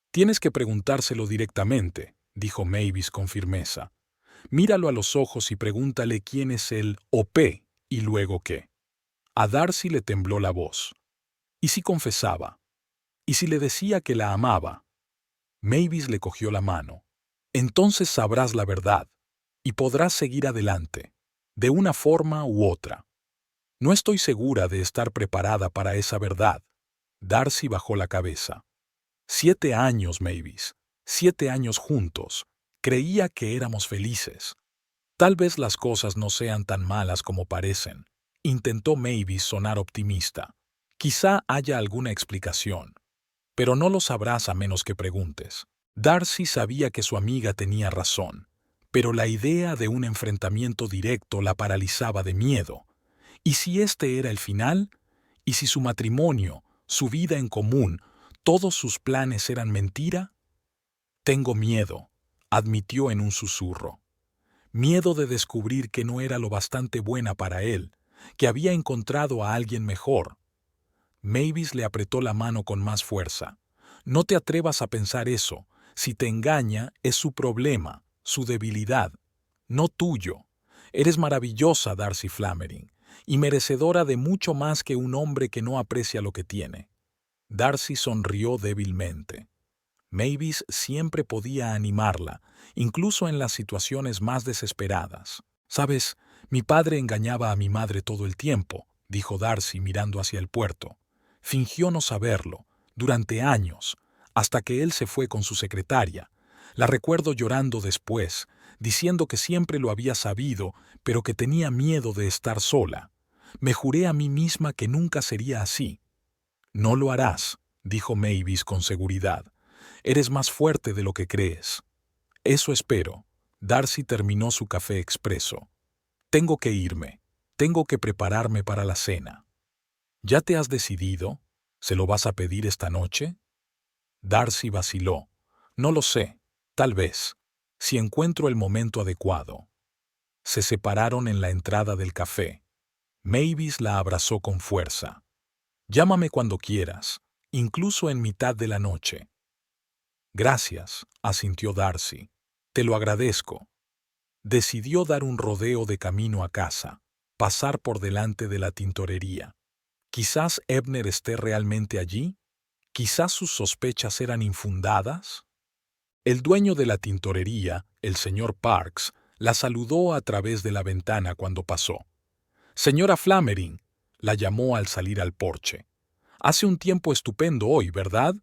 «Tienes que preguntárselo directamente», dijo Mavis con firmeza. «Míralo a los ojos y pregúntale quién es el OP y luego qué». A Darcy le tembló la voz. ¿Y si confesaba? ¿Y si le decía que la amaba? Mavis le cogió la mano. «Entonces sabrás la verdad y podrás seguir adelante, de una forma u otra». «No estoy segura de estar preparada para esa verdad». Darcy bajó la cabeza. 7 años, Mavis. 7 años juntos. Creía que éramos felices. Tal vez las cosas no sean tan malas como parecen. Intentó Mavis sonar optimista. Quizá haya alguna explicación. Pero no lo sabrás a menos que preguntes. Darcy sabía que su amiga tenía razón, pero la idea de un enfrentamiento directo la paralizaba de miedo. ¿Y si este era el final? ¿Y si su matrimonio, su vida en común, todos sus planes eran mentira? «Tengo miedo», admitió en un susurro. miedo de descubrir que no era lo bastante buena para él, que había encontrado a alguien mejor. Mavis le apretó la mano con más fuerza. No te atrevas a pensar eso. Si te engaña, es su problema, su debilidad, no tuyo. Eres maravillosa, Darcy Flammering, y merecedora de mucho más que un hombre que no aprecia lo que tiene. Darcy sonrió débilmente. Mavis siempre podía animarla, incluso en las situaciones más desesperadas. «Sabes, mi padre engañaba a mi madre todo el tiempo», dijo Darcy mirando hacia el puerto. «Fingió no saberlo, durante años, hasta que él se fue con su secretaria. La recuerdo llorando después, diciendo que siempre lo había sabido, pero que tenía miedo de estar sola. Me juré a mí misma que nunca sería así». «No lo harás», dijo Mavis con seguridad. «Eres más fuerte de lo que crees». «Eso espero». Darcy terminó su café expreso. «Tengo que irme. Tengo que prepararme para la cena». «¿Ya te has decidido? ¿Se lo vas a pedir esta noche?» Darcy vaciló. «No lo sé. Tal vez. Si encuentro el momento adecuado». Se separaron en la entrada del café. Mavis la abrazó con fuerza. «Llámame cuando quieras, incluso en mitad de la noche». «Gracias», asintió Darcy. «Te lo agradezco». Decidió dar un rodeo de camino a casa, pasar por delante de la tintorería. Quizás Ebner esté realmente allí. Quizás sus sospechas eran infundadas. El dueño de la tintorería, el señor Parks, la saludó a través de la ventana cuando pasó. «Señora Flammering», la llamó al salir al porche. «Hace un tiempo estupendo hoy, ¿verdad?»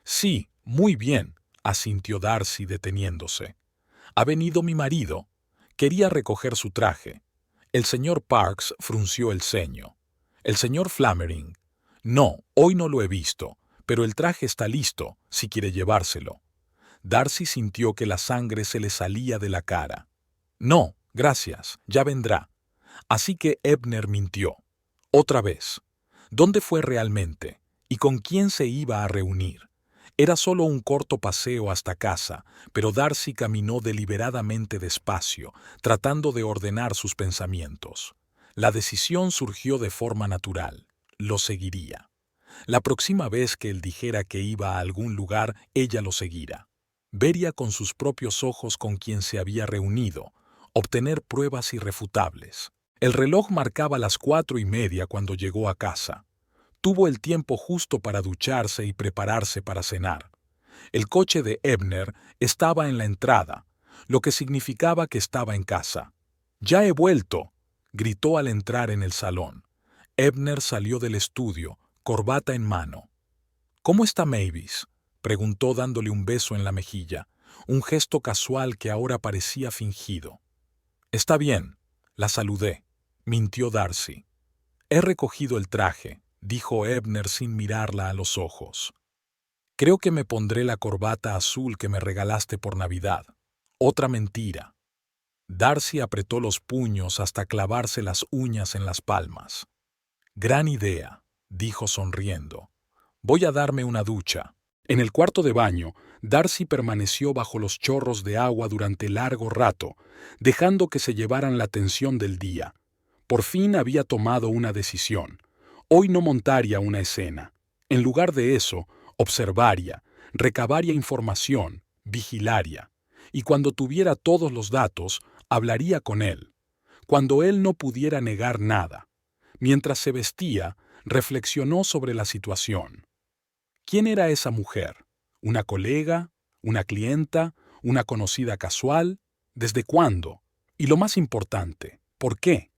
«Sí, muy bien», asintió Darcy deteniéndose. «Ha venido mi marido. Quería recoger su traje». El señor Parks frunció el ceño. «El señor Flammering». «No, hoy no lo he visto, pero el traje está listo, si quiere llevárselo». Darcy sintió que la sangre se le salía de la cara. «No, gracias, ya vendrá». Así que Ebner mintió. Otra vez. ¿Dónde fue realmente? ¿Y con quién se iba a reunir? Era solo un corto paseo hasta casa, pero Darcy caminó deliberadamente despacio, tratando de ordenar sus pensamientos. La decisión surgió de forma natural. Lo seguiría. La próxima vez que él dijera que iba a algún lugar, ella lo seguirá. Vería con sus propios ojos con quién se había reunido, obtener pruebas irrefutables. El reloj marcaba las 4:30 cuando llegó a casa. Tuvo el tiempo justo para ducharse y prepararse para cenar. El coche de Ebner estaba en la entrada, lo que significaba que estaba en casa. «¡Ya he vuelto!», gritó al entrar en el salón. Ebner salió del estudio, corbata en mano. «¿Cómo está Mavis?», preguntó dándole un beso en la mejilla, un gesto casual que ahora parecía fingido. «Está bien», la saludé, mintió Darcy. «He recogido el traje», dijo Ebner sin mirarla a los ojos. «Creo que me pondré la corbata azul que me regalaste por Navidad». Otra mentira. Darcy apretó los puños hasta clavarse las uñas en las palmas. «Gran idea», dijo sonriendo. «Voy a darme una ducha». En el cuarto de baño, Darcy permaneció bajo los chorros de agua durante largo rato, dejando que se llevaran la tensión del día. Por fin había tomado una decisión. Hoy no montaría una escena. En lugar de eso, observaría, recabaría información, vigilaría. Y cuando tuviera todos los datos, hablaría con él. Cuando él no pudiera negar nada. Mientras se vestía, reflexionó sobre la situación. ¿Quién era esa mujer? ¿Una colega? ¿Una clienta? ¿Una conocida casual? ¿Desde cuándo? Y lo más importante, ¿por qué?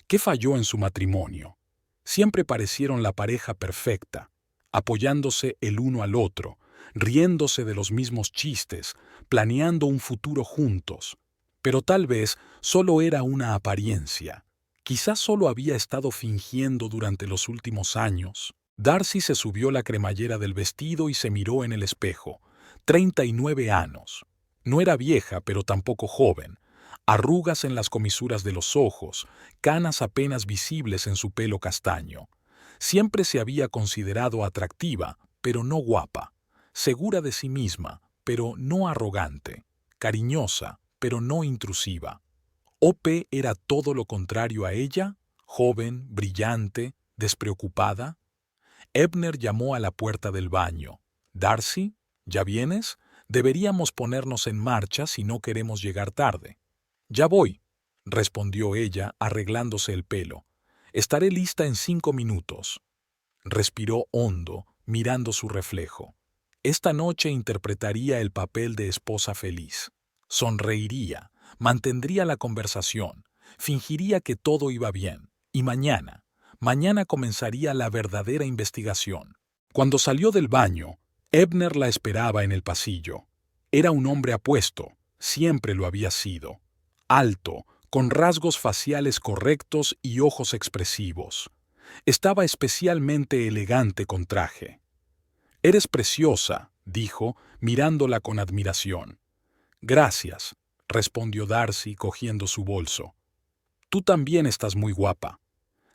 ¿Qué falló en su matrimonio? Siempre parecieron la pareja perfecta, apoyándose el uno al otro, riéndose de los mismos chistes, planeando un futuro juntos. Pero tal vez solo era una apariencia. Quizás solo había estado fingiendo durante los últimos años. Darcy se subió la cremallera del vestido y se miró en el espejo. 39 años. No era vieja, pero tampoco joven. Arrugas en las comisuras de los ojos, canas apenas visibles en su pelo castaño. Siempre se había considerado atractiva, pero no guapa. Segura de sí misma, pero no arrogante. Cariñosa, pero no intrusiva. ¿OP era todo lo contrario a ella? Joven, brillante, despreocupada. Ebner llamó a la puerta del baño. «Darcy, ¿ya vienes? Deberíamos ponernos en marcha si no queremos llegar tarde». «Ya voy», respondió ella, arreglándose el pelo. «Estaré lista en 5 minutos». Respiró hondo, mirando su reflejo. Esta noche interpretaría el papel de esposa feliz. Sonreiría, mantendría la conversación, fingiría que todo iba bien. Y mañana comenzaría la verdadera investigación. Cuando salió del baño, Ebner la esperaba en el pasillo. Era un hombre apuesto, siempre lo había sido. Alto, con rasgos faciales correctos y ojos expresivos. Estaba especialmente elegante con traje. «Eres preciosa», dijo, mirándola con admiración. «Gracias», respondió Darcy cogiendo su bolso. «Tú también estás muy guapa».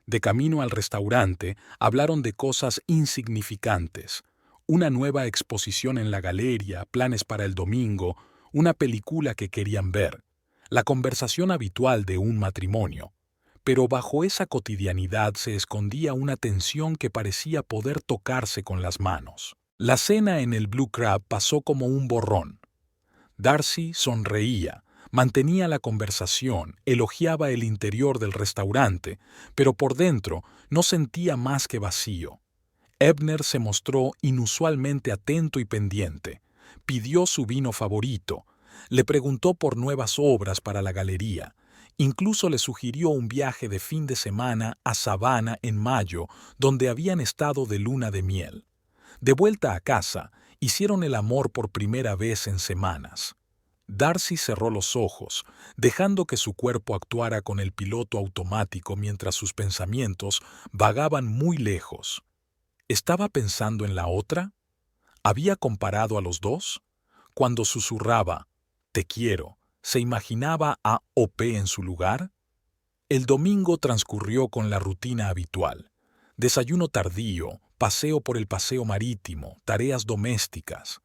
De camino al restaurante, hablaron de cosas insignificantes. Una nueva exposición en la galería, planes para el domingo, una película que querían ver. La conversación habitual de un matrimonio. Pero bajo esa cotidianidad se escondía una tensión que parecía poder tocarse con las manos. La cena en el Blue Crab pasó como un borrón. Darcy sonreía, mantenía la conversación, elogiaba el interior del restaurante, pero por dentro no sentía más que vacío. Ebner se mostró inusualmente atento y pendiente. Pidió su vino favorito, le preguntó por nuevas obras para la galería. Incluso le sugirió un viaje de fin de semana a Savannah en mayo, donde habían estado de luna de miel. De vuelta a casa, hicieron el amor por primera vez en semanas. Darcy cerró los ojos, dejando que su cuerpo actuara con el piloto automático mientras sus pensamientos vagaban muy lejos. ¿Estaba pensando en la otra? ¿Había comparado a los dos? Cuando susurraba, «Te quiero», ¿se imaginaba a OP en su lugar? El domingo transcurrió con la rutina habitual. Desayuno tardío, paseo por el paseo marítimo, tareas domésticas.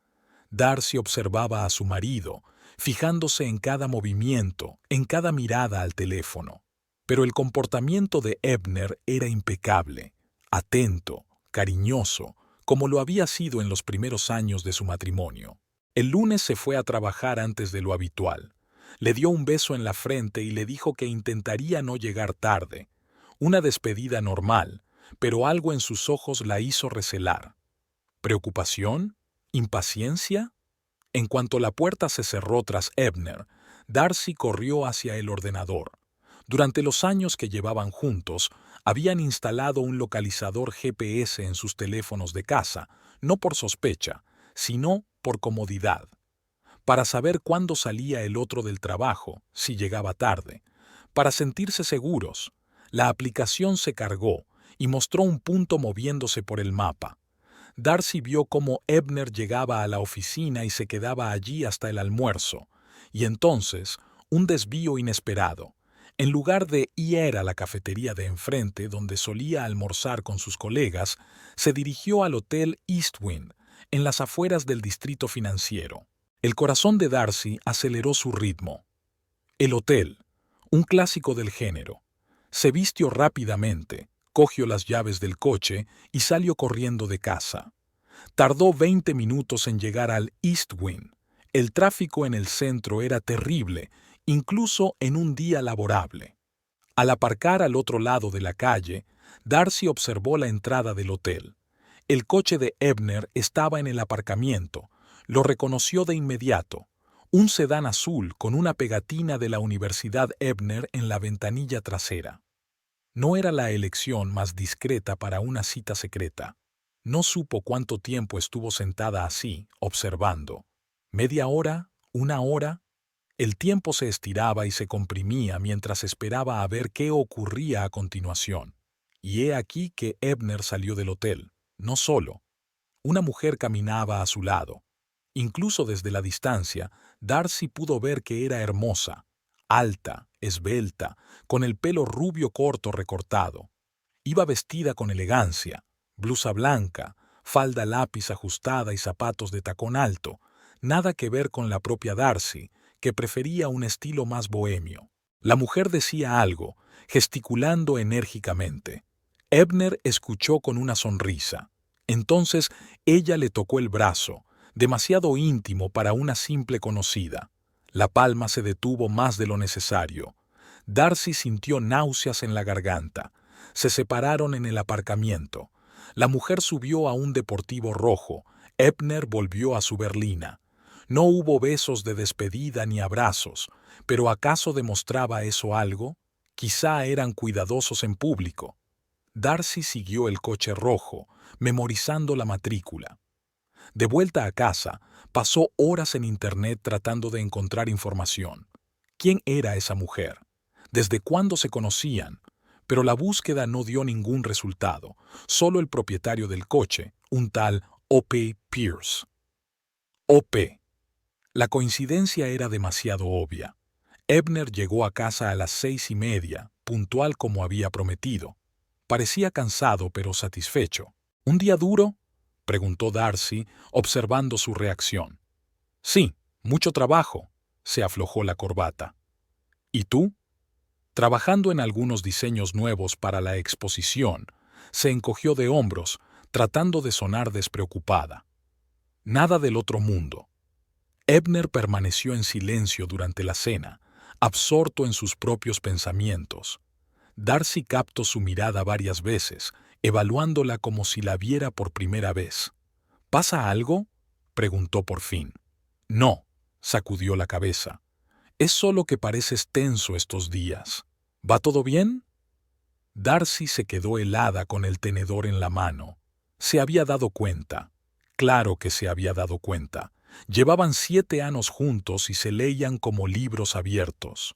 Darcy observaba a su marido, fijándose en cada movimiento, en cada mirada al teléfono. Pero el comportamiento de Ebner era impecable, atento, cariñoso, como lo había sido en los primeros años de su matrimonio. El lunes se fue a trabajar antes de lo habitual. Le dio un beso en la frente y le dijo que intentaría no llegar tarde. Una despedida normal, pero algo en sus ojos la hizo recelar. ¿Preocupación? ¿Impaciencia? En cuanto la puerta se cerró tras Ebner, Darcy corrió hacia el ordenador. Durante los años que llevaban juntos, habían instalado un localizador GPS en sus teléfonos de casa, no por sospecha, sino por comodidad. Para saber cuándo salía el otro del trabajo, si llegaba tarde. Para sentirse seguros, la aplicación se cargó y mostró un punto moviéndose por el mapa. Darcy vio cómo Ebner llegaba a la oficina y se quedaba allí hasta el almuerzo, y entonces, un desvío inesperado. En lugar de ir a la cafetería de enfrente donde solía almorzar con sus colegas, se dirigió al Hotel Eastwind, en las afueras del distrito financiero. El corazón de Darcy aceleró su ritmo. El hotel, un clásico del género. Se vistió rápidamente, cogió las llaves del coche y salió corriendo de casa. Tardó 20 minutos en llegar al Eastwind. El tráfico en el centro era terrible, incluso en un día laborable. Al aparcar al otro lado de la calle, Darcy observó la entrada del hotel. El coche de Ebner estaba en el aparcamiento. Lo reconoció de inmediato. Un sedán azul con una pegatina de la Universidad Ebner en la ventanilla trasera. No era la elección más discreta para una cita secreta. No supo cuánto tiempo estuvo sentada así, observando. ¿Media hora? ¿Una hora? El tiempo se estiraba y se comprimía mientras esperaba a ver qué ocurría a continuación. Y he aquí que Ebner salió del hotel, no solo. Una mujer caminaba a su lado. Incluso desde la distancia, Darcy pudo ver que era hermosa, alta, esbelta, con el pelo rubio corto recortado. Iba vestida con elegancia, blusa blanca, falda lápiz ajustada y zapatos de tacón alto, nada que ver con la propia Darcy, que prefería un estilo más bohemio. La mujer decía algo, gesticulando enérgicamente. Ebner escuchó con una sonrisa. Entonces ella le tocó el brazo, demasiado íntimo para una simple conocida. La palma se detuvo más de lo necesario. Darcy sintió náuseas en la garganta. Se separaron en el aparcamiento. La mujer subió a un deportivo rojo. Ebner volvió a su berlina. No hubo besos de despedida ni abrazos, pero ¿acaso demostraba eso algo? Quizá eran cuidadosos en público. Darcy siguió el coche rojo, memorizando la matrícula. De vuelta a casa, pasó horas en Internet tratando de encontrar información. ¿Quién era esa mujer? ¿Desde cuándo se conocían? Pero la búsqueda no dio ningún resultado, solo el propietario del coche, un tal O.P. Pierce. O.P. La coincidencia era demasiado obvia. Ebner llegó a casa a las 6:30, puntual como había prometido. Parecía cansado pero satisfecho. ¿Un día duro?, preguntó Darcy, observando su reacción. Sí, mucho trabajo, se aflojó la corbata. ¿Y tú? Trabajando en algunos diseños nuevos para la exposición, se encogió de hombros, tratando de sonar despreocupada. Nada del otro mundo. Ebner permaneció en silencio durante la cena, absorto en sus propios pensamientos. Darcy captó su mirada varias veces, evaluándola como si la viera por primera vez. ¿Pasa algo?, preguntó por fin. No, sacudió la cabeza. Es solo que pareces tenso estos días. ¿Va todo bien? Darcy se quedó helada con el tenedor en la mano. Se había dado cuenta. Claro que se había dado cuenta. Llevaban 7 años juntos y se leían como libros abiertos.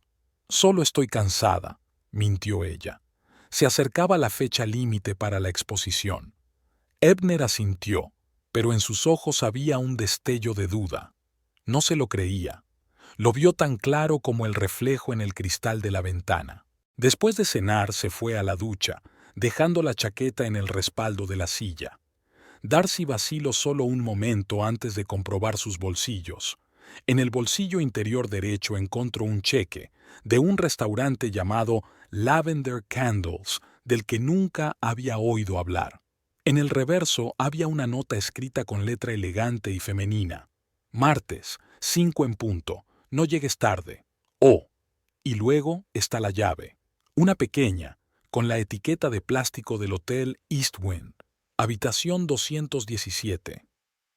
Solo estoy cansada, mintió ella. Se acercaba la fecha límite para la exposición. Ebner asintió, pero en sus ojos había un destello de duda. No se lo creía. Lo vio tan claro como el reflejo en el cristal de la ventana. Después de cenar se fue a la ducha, dejando la chaqueta en el respaldo de la silla. Darcy vaciló solo un momento antes de comprobar sus bolsillos. En el bolsillo interior derecho encontró un cheque de un restaurante llamado Lavender Candles, del que nunca había oído hablar. En el reverso había una nota escrita con letra elegante y femenina. Martes, 5 en punto, no llegues tarde. Oh. Y luego está la llave. Una pequeña, con la etiqueta de plástico del Hotel Eastwind. Habitación 217.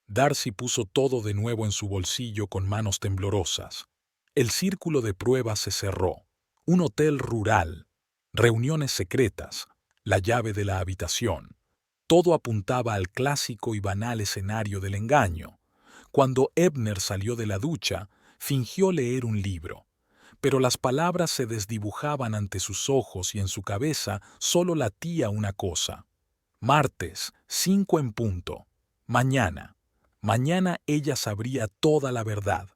Darcy puso todo de nuevo en su bolsillo con manos temblorosas. El círculo de pruebas se cerró. Un hotel rural. Reuniones secretas. La llave de la habitación. Todo apuntaba al clásico y banal escenario del engaño. Cuando Ebner salió de la ducha, fingió leer un libro. Pero las palabras se desdibujaban ante sus ojos y en su cabeza solo latía una cosa. Martes, 5 en punto. Mañana. Mañana ella sabría toda la verdad.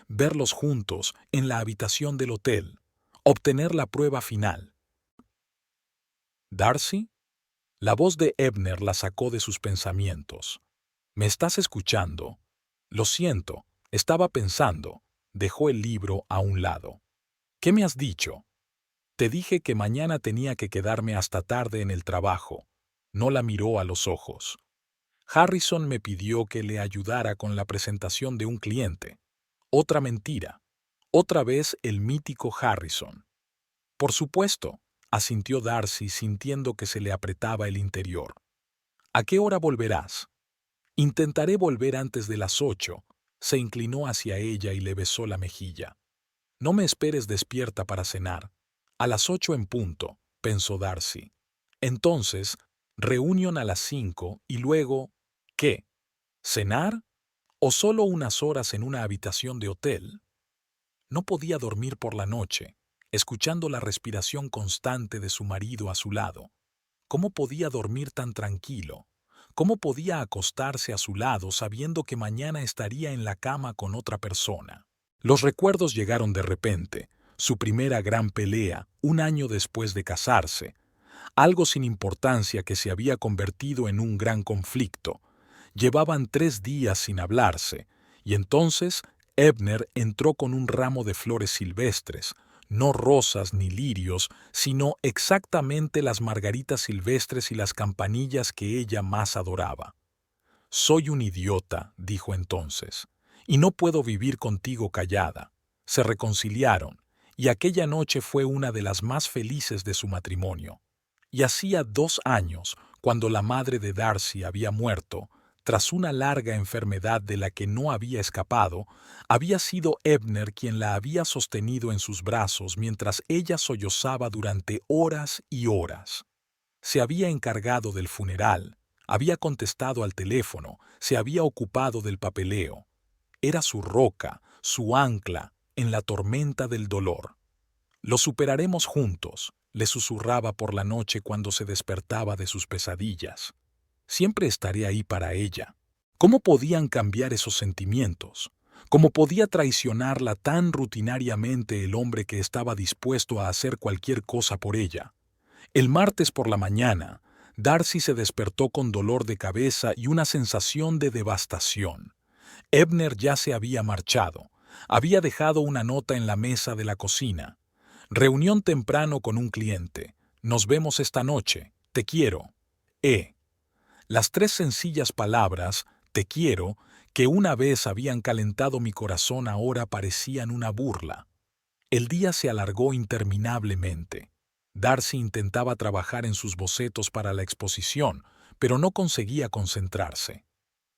Verlos juntos en la habitación del hotel. Obtener la prueba final. ¿Darcy? La voz de Ebner la sacó de sus pensamientos. ¿Me estás escuchando? Lo siento, estaba pensando. Dejó el libro a un lado. ¿Qué me has dicho? Te dije que mañana tenía que quedarme hasta tarde en el trabajo. No la miró a los ojos. Harrison me pidió que le ayudara con la presentación de un cliente. Otra mentira. Otra vez el mítico Harrison. Por supuesto, asintió Darcy sintiendo que se le apretaba el interior. ¿A qué hora volverás? Intentaré volver antes de las 8. Se inclinó hacia ella y le besó la mejilla. No me esperes despierta para cenar. A las 8 en punto, pensó Darcy. Entonces, reunión a las 5 y luego, ¿qué? ¿Cenar? ¿O solo unas horas en una habitación de hotel? No podía dormir por la noche, escuchando la respiración constante de su marido a su lado. ¿Cómo podía dormir tan tranquilo? ¿Cómo podía acostarse a su lado sabiendo que mañana estaría en la cama con otra persona? Los recuerdos llegaron de repente, su primera gran pelea, 1 año después de casarse, algo sin importancia que se había convertido en un gran conflicto. Llevaban 3 días sin hablarse, y entonces Ebner entró con un ramo de flores silvestres, no rosas ni lirios, sino exactamente las margaritas silvestres y las campanillas que ella más adoraba. «Soy un idiota», dijo entonces, «y no puedo vivir contigo callada». Se reconciliaron, y aquella noche fue una de las más felices de su matrimonio. Y hacía 2 años, cuando la madre de Darcy había muerto, tras una larga enfermedad de la que no había escapado, había sido Ebner quien la había sostenido en sus brazos mientras ella sollozaba durante horas y horas. Se había encargado del funeral, había contestado al teléfono, se había ocupado del papeleo. Era su roca, su ancla, en la tormenta del dolor. «Lo superaremos juntos», le susurraba por la noche cuando se despertaba de sus pesadillas. «Siempre estaré ahí para ella». ¿Cómo podían cambiar esos sentimientos? ¿Cómo podía traicionarla tan rutinariamente el hombre que estaba dispuesto a hacer cualquier cosa por ella? El martes por la mañana, Darcy se despertó con dolor de cabeza y una sensación de devastación. Ebner ya se había marchado. Había dejado una nota en la mesa de la cocina. «Reunión temprano con un cliente. Nos vemos esta noche. Te quiero. E». Las 3 sencillas palabras, «te quiero», que una vez habían calentado mi corazón ahora parecían una burla. El día se alargó interminablemente. Darcy intentaba trabajar en sus bocetos para la exposición, pero no conseguía concentrarse.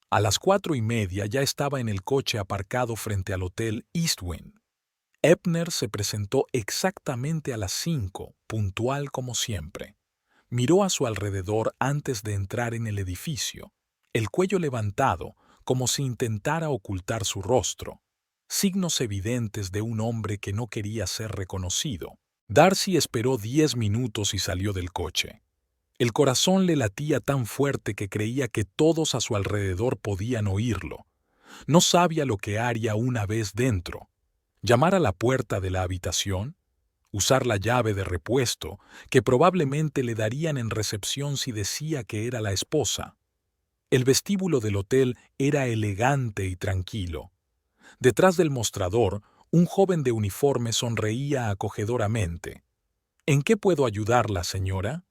A las 4:30 ya estaba en el coche aparcado frente al Hotel Eastwind. Ebner se presentó exactamente a las 5, puntual como siempre. Miró a su alrededor antes de entrar en el edificio, el cuello levantado, como si intentara ocultar su rostro. Signos evidentes de un hombre que no quería ser reconocido. Darcy esperó 10 minutos y salió del coche. El corazón le latía tan fuerte que creía que todos a su alrededor podían oírlo. No sabía lo que haría una vez dentro. ¿Llamar a la puerta de la habitación? ¿Usar la llave de repuesto, que probablemente le darían en recepción si decía que era la esposa? El vestíbulo del hotel era elegante y tranquilo. Detrás del mostrador, un joven de uniforme sonreía acogedoramente. «¿En qué puedo ayudarla, señora?»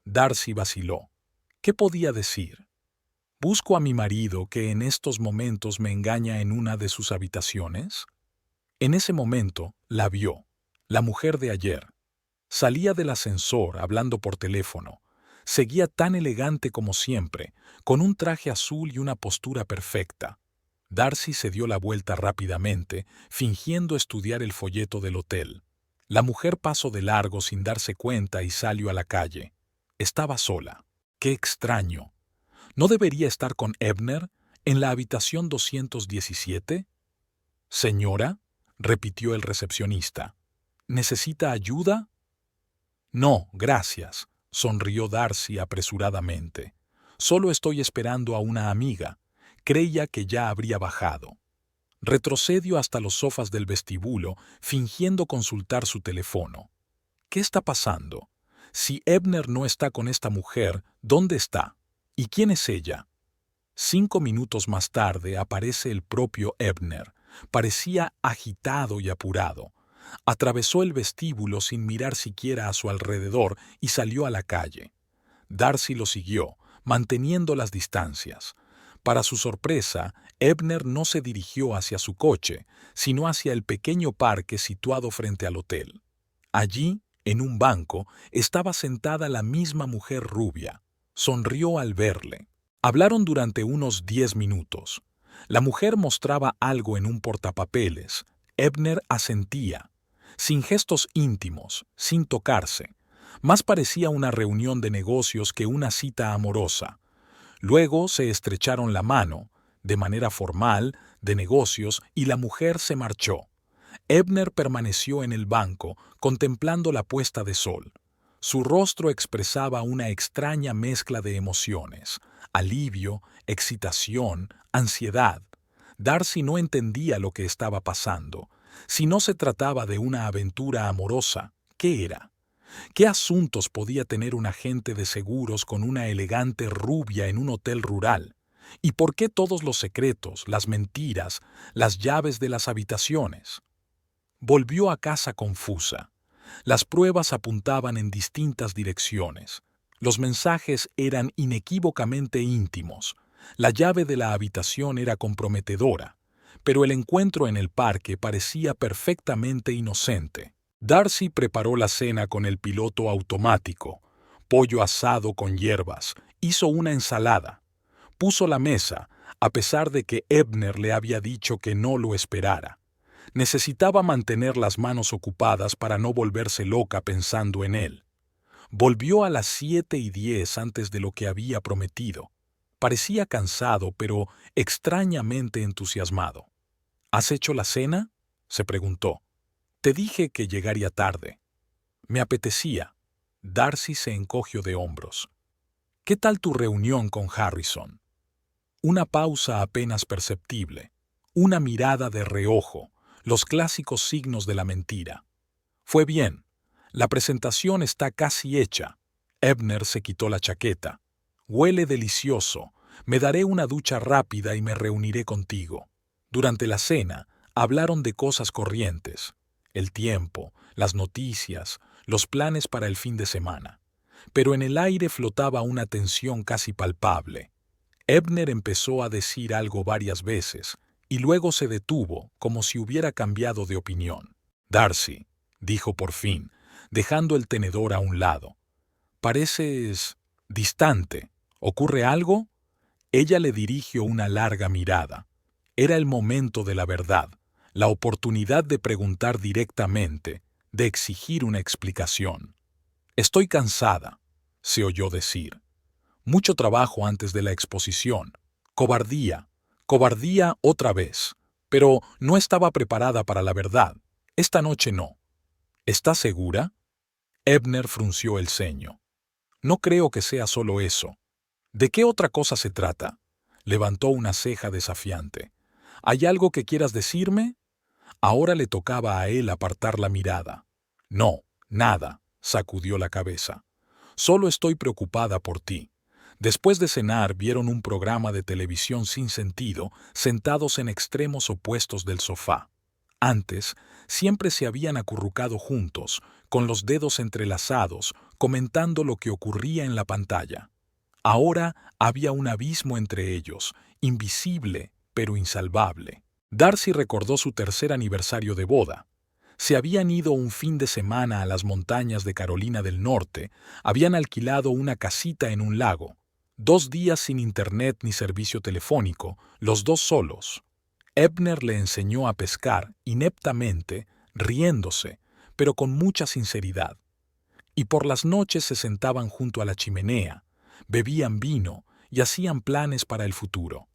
Darcy vaciló. ¿Qué podía decir? «Busco a mi marido, que en estos momentos me engaña en una de sus habitaciones». En ese momento la vio, la mujer de ayer. Salía del ascensor hablando por teléfono. Seguía tan elegante como siempre, con un traje azul y una postura perfecta. Darcy se dio la vuelta rápidamente, fingiendo estudiar el folleto del hotel. La mujer pasó de largo sin darse cuenta y salió a la calle. Estaba sola. ¡Qué extraño! ¿No debería estar con Ebner en la habitación 217? «Señora», repitió el recepcionista, «¿necesita ayuda?» «No, gracias», sonrió Darcy apresuradamente. «Solo estoy esperando a una amiga». Creía que ya habría bajado. Retrocedió hasta los sofás del vestíbulo, fingiendo consultar su teléfono. ¿Qué está pasando? Si Ebner no está con esta mujer, ¿dónde está? ¿Y quién es ella? 5 minutos más tarde aparece el propio Ebner. Parecía agitado y apurado. Atravesó el vestíbulo sin mirar siquiera a su alrededor y salió a la calle. Darcy lo siguió, manteniendo las distancias. Para su sorpresa, Ebner no se dirigió hacia su coche, sino hacia el pequeño parque situado frente al hotel. Allí, en un banco, estaba sentada la misma mujer rubia. Sonrió al verle. Hablaron durante unos 10 minutos. La mujer mostraba algo en un portapapeles. Ebner asentía, sin gestos íntimos, sin tocarse. Más parecía una reunión de negocios que una cita amorosa. Luego se estrecharon la mano, de manera formal, de negocios, y la mujer se marchó. Ebner permaneció en el banco, contemplando la puesta de sol. Su rostro expresaba una extraña mezcla de emociones: alivio, excitación, ansiedad. Darcy no entendía lo que estaba pasando. Si no se trataba de una aventura amorosa, ¿qué era? ¿Qué asuntos podía tener un agente de seguros con una elegante rubia en un hotel rural? ¿Y por qué todos los secretos, las mentiras, las llaves de las habitaciones? Volvió a casa confusa. Las pruebas apuntaban en distintas direcciones. Los mensajes eran inequívocamente íntimos. La llave de la habitación era comprometedora, pero el encuentro en el parque parecía perfectamente inocente. Darcy preparó la cena con el piloto automático, pollo asado con hierbas, hizo una ensalada. Puso la mesa, a pesar de que Ebner le había dicho que no lo esperara. Necesitaba mantener las manos ocupadas para no volverse loca pensando en él. Volvió a las 7:10 antes de lo que había prometido. Parecía cansado, pero extrañamente entusiasmado. ¿Has hecho la cena?, se preguntó. Te dije que llegaría tarde. Me apetecía. Darcy se encogió de hombros. ¿Qué tal tu reunión con Harrison? Una pausa apenas perceptible. Una mirada de reojo. Los clásicos signos de la mentira. Fue bien. La presentación está casi hecha. Ebner se quitó la chaqueta. Huele delicioso. Me daré una ducha rápida y me reuniré contigo. Durante la cena, hablaron de cosas corrientes. El tiempo, las noticias, los planes para el fin de semana. Pero en el aire flotaba una tensión casi palpable. Ebner empezó a decir algo varias veces, y luego se detuvo, como si hubiera cambiado de opinión. Darcy, dijo por fin, dejando el tenedor a un lado. Pareces distante. ¿Ocurre algo? Ella le dirigió una larga mirada. Era el momento de la verdad, la oportunidad de preguntar directamente, de exigir una explicación. Estoy cansada, se oyó decir. Mucho trabajo antes de la exposición. Cobardía, cobardía otra vez. Pero no estaba preparada para la verdad. Esta noche no. ¿Estás segura? Ebner frunció el ceño. No creo que sea solo eso. ¿De qué otra cosa se trata? Levantó una ceja desafiante. ¿Hay algo que quieras decirme? Ahora le tocaba a él apartar la mirada. No, nada, sacudió la cabeza. Solo estoy preocupada por ti. Después de cenar vieron un programa de televisión sin sentido, sentados en extremos opuestos del sofá. Antes, siempre se habían acurrucado juntos, con los dedos entrelazados, comentando lo que ocurría en la pantalla. Ahora había un abismo entre ellos, invisible, pero insalvable. Darcy recordó su tercer aniversario de boda. Se habían ido un fin de semana a las montañas de Carolina del Norte, habían alquilado una casita en un lago. 2 días sin internet ni servicio telefónico, los dos solos. Ebner le enseñó a pescar ineptamente, riéndose, pero con mucha sinceridad. Y por las noches se sentaban junto a la chimenea, bebían vino y hacían planes para el futuro.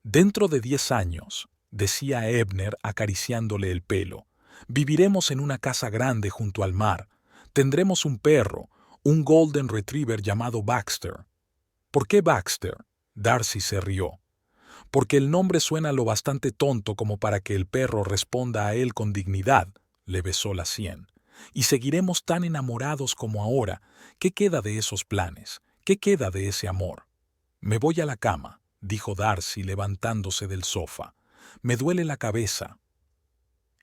Dentro de 10 años, decía Ebner acariciándole el pelo, viviremos en una casa grande junto al mar, tendremos un perro, un Golden Retriever llamado Baxter. ¿Por qué Baxter? Darcy se rió. Porque el nombre suena lo bastante tonto como para que el perro responda a él con dignidad, le besó la sien. Y seguiremos tan enamorados como ahora. ¿Qué queda de esos planes? ¿Qué queda de ese amor? Me voy a la cama, dijo Darcy levantándose del sofá. Me duele la cabeza.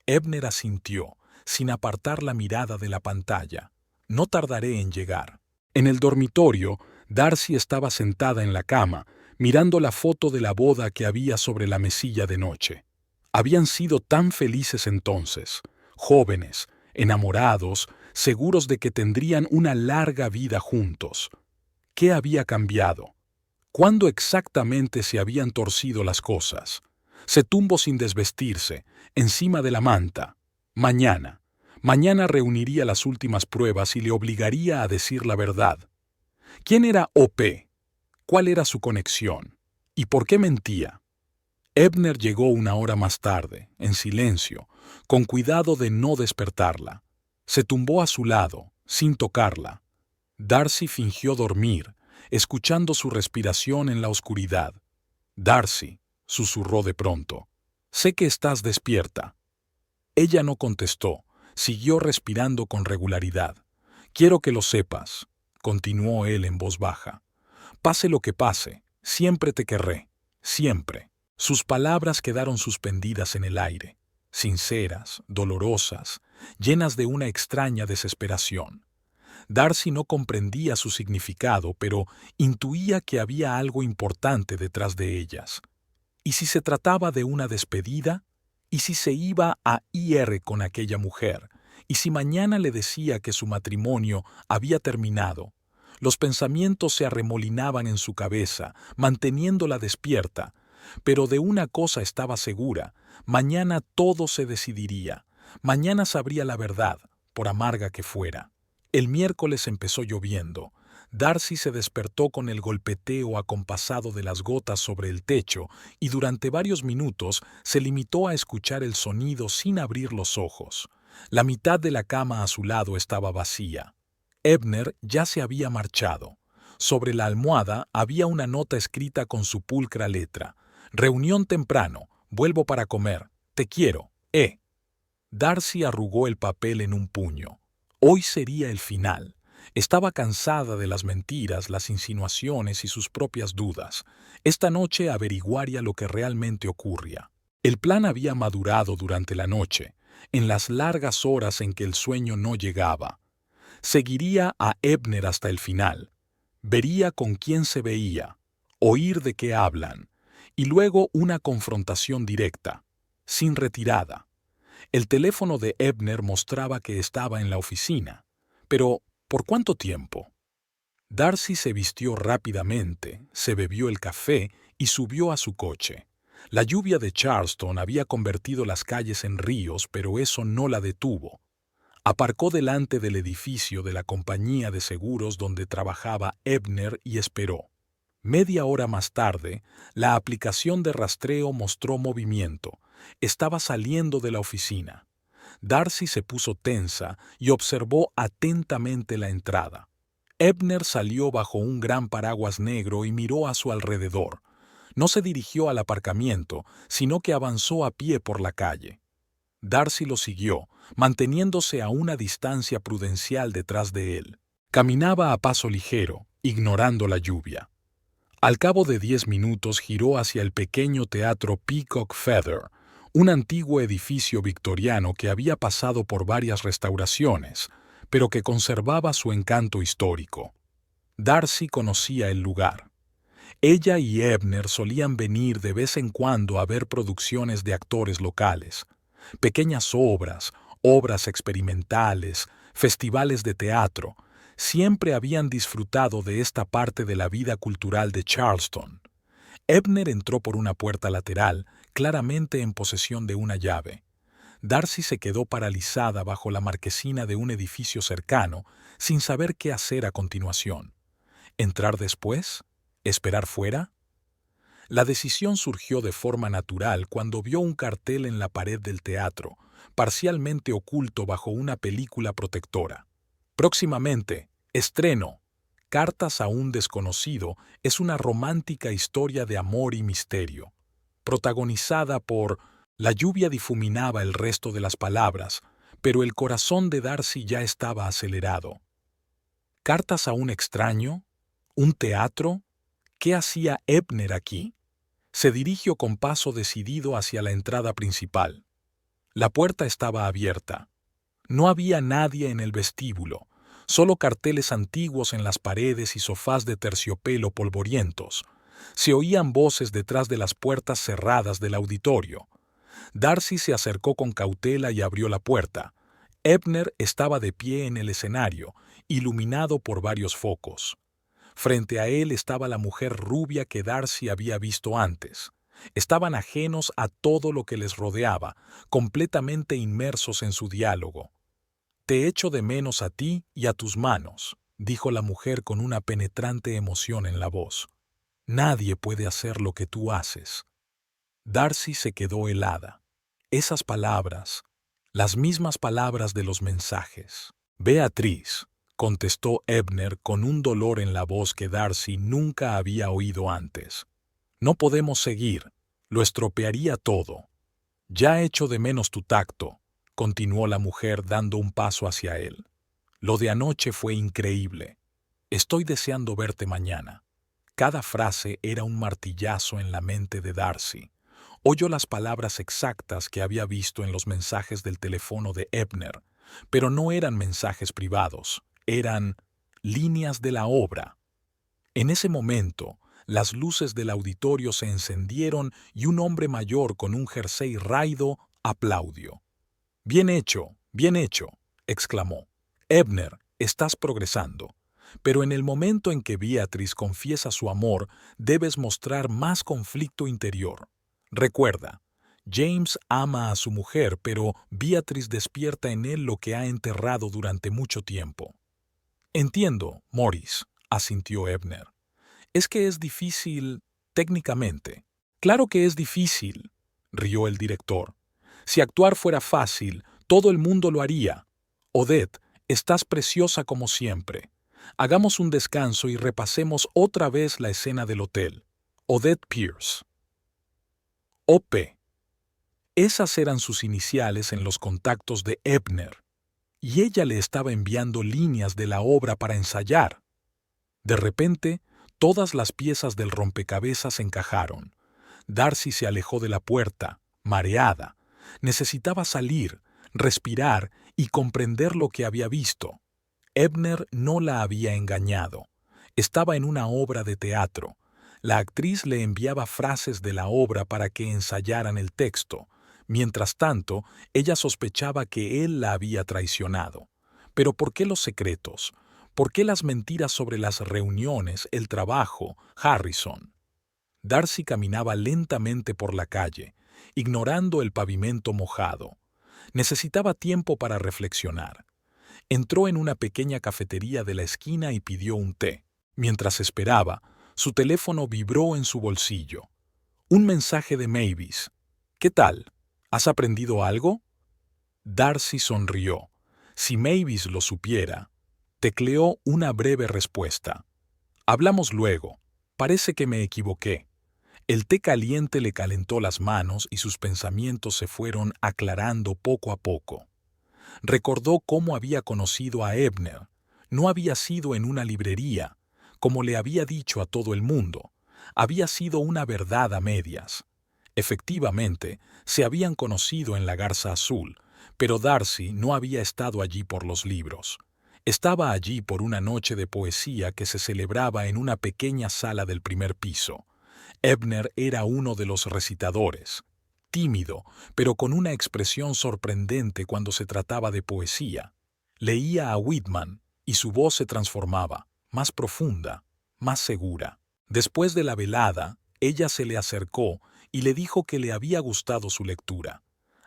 Ebner asintió, sin apartar la mirada de la pantalla. No tardaré en llegar. En el dormitorio, Darcy estaba sentada en la cama, mirando la foto de la boda que había sobre la mesilla de noche. Habían sido tan felices entonces, jóvenes, enamorados, seguros de que tendrían una larga vida juntos. ¿Qué había cambiado? ¿Cuándo exactamente se habían torcido las cosas? Se tumbó sin desvestirse, encima de la manta. Mañana reuniría las últimas pruebas y le obligaría a decir la verdad. ¿Quién era O.P.? ¿Cuál era su conexión? ¿Y por qué mentía? Ebner llegó 1 hora más tarde, en silencio, con cuidado de no despertarla. Se tumbó a su lado, sin tocarla. Darcy fingió dormir, escuchando su respiración en la oscuridad. Darcy, susurró de pronto, sé que estás despierta. Ella no contestó, siguió respirando con regularidad. Quiero que lo sepas, continuó él en voz baja. Pase lo que pase, siempre te querré, siempre. Sus palabras quedaron suspendidas en el aire. sinceras, dolorosas, llenas de una extraña desesperación. Darcy no comprendía su significado, pero intuía que había algo importante detrás de ellas. ¿Y si se trataba de una despedida? ¿Y si se iba a ir con aquella mujer? ¿Y si mañana le decía que su matrimonio había terminado? Los pensamientos se arremolinaban en su cabeza, manteniéndola despierta. Pero de una cosa estaba segura: mañana todo se decidiría. Mañana sabría la verdad, por amarga que fuera. El miércoles empezó lloviendo. Darcy se despertó con el golpeteo acompasado de las gotas sobre el techo y durante varios minutos se limitó a escuchar el sonido sin abrir los ojos. La mitad de la cama a su lado estaba vacía. Ebner ya se había marchado. Sobre la almohada había una nota escrita con su pulcra letra: «Reunión temprano, vuelvo para comer, te quiero, Darcy arrugó el papel en un puño. Hoy sería el final. Estaba cansada de las mentiras, las insinuaciones y sus propias dudas. Esta noche averiguaría lo que realmente ocurría. El plan había madurado durante la noche, en las largas horas en que el sueño no llegaba. Seguiría a Ebner hasta el final. Vería con quién se veía, oír de qué hablan, y luego una confrontación directa, sin retirada. El teléfono de Ebner mostraba que estaba en la oficina. Pero, ¿por cuánto tiempo? Darcy se vistió rápidamente, se bebió el café y subió a su coche. La lluvia de Charleston había convertido las calles en ríos, pero eso no la detuvo. Aparcó delante del edificio de la compañía de seguros donde trabajaba Ebner y esperó. Media hora más tarde, la aplicación de rastreo mostró movimiento. Estaba saliendo de la oficina. Darcy se puso tensa y observó atentamente la entrada. Ebner salió bajo un gran paraguas negro y miró a su alrededor. No se dirigió al aparcamiento, sino que avanzó a pie por la calle. Darcy lo siguió, manteniéndose a una distancia prudencial detrás de él. Caminaba a paso ligero, ignorando la lluvia. Al cabo de 10 minutos giró hacia el pequeño teatro Peacock Feather, un antiguo edificio victoriano que había pasado por varias restauraciones, pero que conservaba su encanto histórico. Darcy conocía el lugar. Ella y Ebner solían venir de vez en cuando a ver producciones de actores locales, pequeñas obras, obras experimentales, festivales de teatro. Siempre habían disfrutado de esta parte de la vida cultural de Charleston. Ebner entró por una puerta lateral, claramente en posesión de una llave. Darcy se quedó paralizada bajo la marquesina de un edificio cercano, sin saber qué hacer a continuación. ¿Entrar después? ¿Esperar fuera? La decisión surgió de forma natural cuando vio un cartel en la pared del teatro, parcialmente oculto bajo una película protectora. Próximamente, estreno. Cartas a un desconocido es una romántica historia de amor y misterio. Protagonizada por... La lluvia difuminaba el resto de las palabras, pero el corazón de Darcy ya estaba acelerado. ¿Cartas a un extraño? ¿Un teatro? ¿Qué hacía Ebner aquí? Se dirigió con paso decidido hacia la entrada principal. La puerta estaba abierta. No había nadie en el vestíbulo, solo carteles antiguos en las paredes y sofás de terciopelo polvorientos. Se oían voces detrás de las puertas cerradas del auditorio. Darcy se acercó con cautela y abrió la puerta. Ebner estaba de pie en el escenario, iluminado por varios focos. Frente a él estaba la mujer rubia que Darcy había visto antes. Estaban ajenos a todo lo que les rodeaba, completamente inmersos en su diálogo. «Te echo de menos a ti y a tus manos», dijo la mujer con una penetrante emoción en la voz. «Nadie puede hacer lo que tú haces». Darcy se quedó helada. Esas palabras, las mismas palabras de los mensajes. «Beatriz», contestó Ebner con un dolor en la voz que Darcy nunca había oído antes. «No podemos seguir, lo estropearía todo». «Ya echo de menos tu tacto», continuó la mujer dando un paso hacia él. «Lo de anoche fue increíble. Estoy deseando verte mañana». Cada frase era un martillazo en la mente de Darcy, Oyó las palabras exactas que había visto en los mensajes del teléfono de Ebner, pero no eran mensajes privados, eran líneas de la obra. En ese momento, las luces del auditorio se encendieron y un hombre mayor con un jersey raído aplaudió. bien hecho, exclamó. Ebner, estás progresando. Pero en el momento en que Beatriz confiesa su amor, debes mostrar más conflicto interior. Recuerda, James ama a su mujer, pero Beatriz despierta en él lo que ha enterrado durante mucho tiempo. Entiendo, Morris, asintió Ebner. Es que es difícil técnicamente. Claro que es difícil, rió el director. Si actuar fuera fácil, todo el mundo lo haría. Odette, estás preciosa como siempre. Hagamos un descanso y repasemos otra vez la escena del hotel. Odette Pierce. OP. Esas eran sus iniciales en los contactos de Ebner, y ella le estaba enviando líneas de la obra para ensayar. De repente, todas las piezas del rompecabezas encajaron. Darcy se alejó de la puerta, mareada. Necesitaba salir, respirar y comprender lo que había visto. Ebner no la había engañado. Estaba en una obra de teatro. La actriz le enviaba frases de la obra para que ensayaran el texto. Mientras tanto, ella sospechaba que él la había traicionado. Pero ¿por qué los secretos? ¿Por qué las mentiras sobre las reuniones, el trabajo, Harrison? Darcy caminaba lentamente por la calle, ignorando el pavimento mojado. Necesitaba tiempo para reflexionar. Entró en una pequeña cafetería de la esquina y pidió un té. Mientras esperaba, su teléfono vibró en su bolsillo. Un mensaje de Mavis. ¿Qué tal? ¿Has aprendido algo? Darcy sonrió. Si Mavis lo supiera. Tecleó una breve respuesta. Hablamos luego. Parece que me equivoqué. El té caliente le calentó las manos y sus pensamientos se fueron aclarando poco a poco. Recordó cómo había conocido a Ebner. No había sido en una librería, como le había dicho a todo el mundo. Había sido una verdad a medias. Efectivamente, se habían conocido en la Garza Azul, pero Darcy no había estado allí por los libros. Estaba allí por una noche de poesía que se celebraba en una pequeña sala del primer piso. Ebner era uno de los recitadores. Tímido, pero con una expresión sorprendente cuando se trataba de poesía. Leía a Whitman y su voz se transformaba, más profunda, más segura. Después de la velada, ella se le acercó y le dijo que le había gustado su lectura.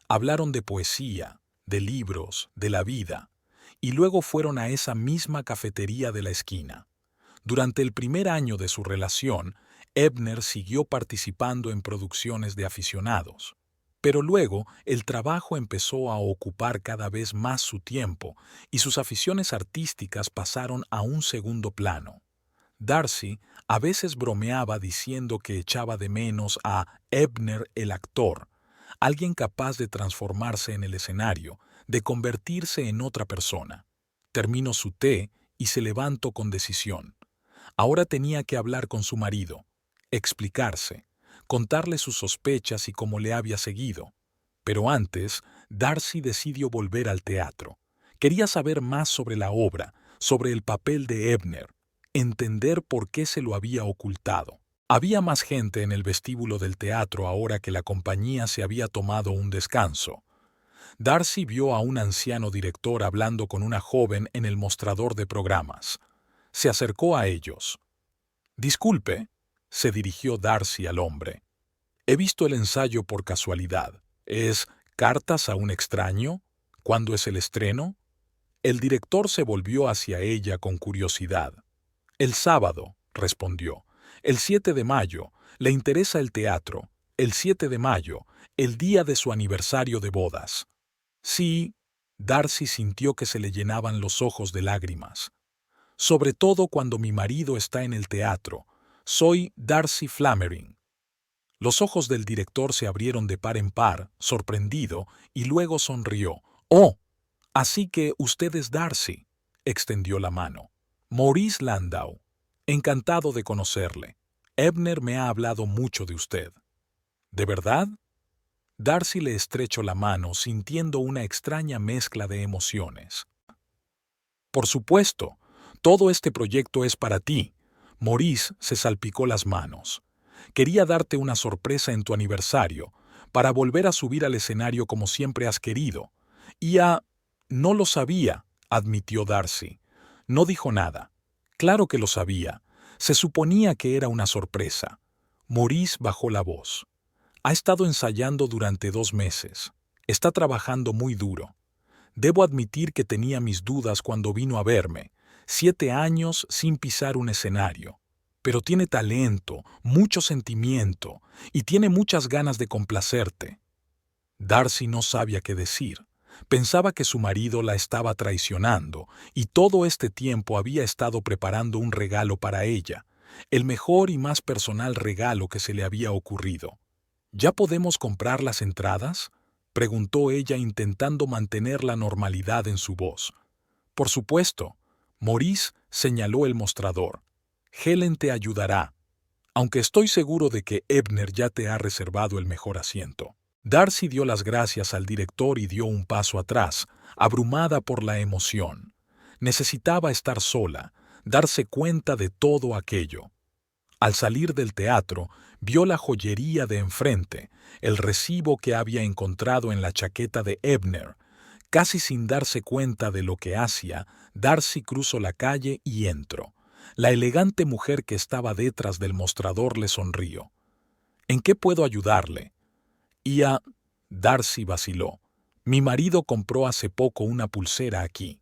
Hablaron de poesía, de libros, de la vida, y luego fueron a esa misma cafetería de la esquina. Durante el primer año de su relación, Ebner siguió participando en producciones de aficionados. Pero luego el trabajo empezó a ocupar cada vez más su tiempo y sus aficiones artísticas pasaron a un segundo plano. Darcy a veces bromeaba diciendo que echaba de menos a Ebner el actor, alguien capaz de transformarse en el escenario, de convertirse en otra persona. Terminó su té y se levantó con decisión. Ahora tenía que hablar con su marido, explicarse, contarle sus sospechas y cómo le había seguido. Pero antes, Darcy decidió volver al teatro. Quería saber más sobre la obra, sobre el papel de Ebner, entender por qué se lo había ocultado. Había más gente en el vestíbulo del teatro ahora que la compañía se había tomado un descanso. Darcy vio a un anciano director hablando con una joven en el mostrador de programas. Se acercó a ellos. «Disculpe», se dirigió Darcy al hombre. «He visto el ensayo por casualidad. ¿Es Cartas a un extraño? ¿Cuándo es el estreno?» El director se volvió hacia ella con curiosidad. «El sábado», respondió. «El 7 de mayo. Le interesa el teatro. El 7 de mayo, el día de su aniversario de bodas». Sí, Darcy sintió que se le llenaban los ojos de lágrimas. «Sobre todo cuando mi marido está en el teatro. Soy Darcy Flammering». Los ojos del director se abrieron de par en par, sorprendido, y luego sonrió. «Oh, así que usted es Darcy», extendió la mano. «Maurice Landau. Encantado de conocerle. Ebner me ha hablado mucho de usted». ¿De verdad? Darcy le estrechó la mano sintiendo una extraña mezcla de emociones. Por supuesto, todo este proyecto es para ti. Maurice se salpicó las manos. Quería darte una sorpresa en tu aniversario, para volver a subir al escenario como siempre has querido. No lo sabía, admitió Darcy. No dijo nada. Claro que lo sabía. Se suponía que era una sorpresa. Maurice bajó la voz. Ha estado ensayando durante 2 meses. Está trabajando muy duro. Debo admitir que tenía mis dudas cuando vino a verme. 7 años sin pisar un escenario. Pero tiene talento, mucho sentimiento, y tiene muchas ganas de complacerte. Darcy no sabía qué decir. Pensaba que su marido la estaba traicionando, y todo este tiempo había estado preparando un regalo para ella, el mejor y más personal regalo que se le había ocurrido. ¿Ya podemos comprar las entradas?, preguntó ella intentando mantener la normalidad en su voz. Por supuesto. Maurice señaló el mostrador. Helen te ayudará, aunque estoy seguro de que Ebner ya te ha reservado el mejor asiento. Darcy dio las gracias al director y dio un paso atrás, abrumada por la emoción. Necesitaba estar sola, darse cuenta de todo aquello. Al salir del teatro, vio la joyería de enfrente, el recibo que había encontrado en la chaqueta de Ebner. Casi sin darse cuenta de lo que hacía, Darcy cruzó la calle y entró. La elegante mujer que estaba detrás del mostrador le sonrió. ¿En qué puedo ayudarle? Darcy vaciló. Mi marido compró hace poco una pulsera aquí.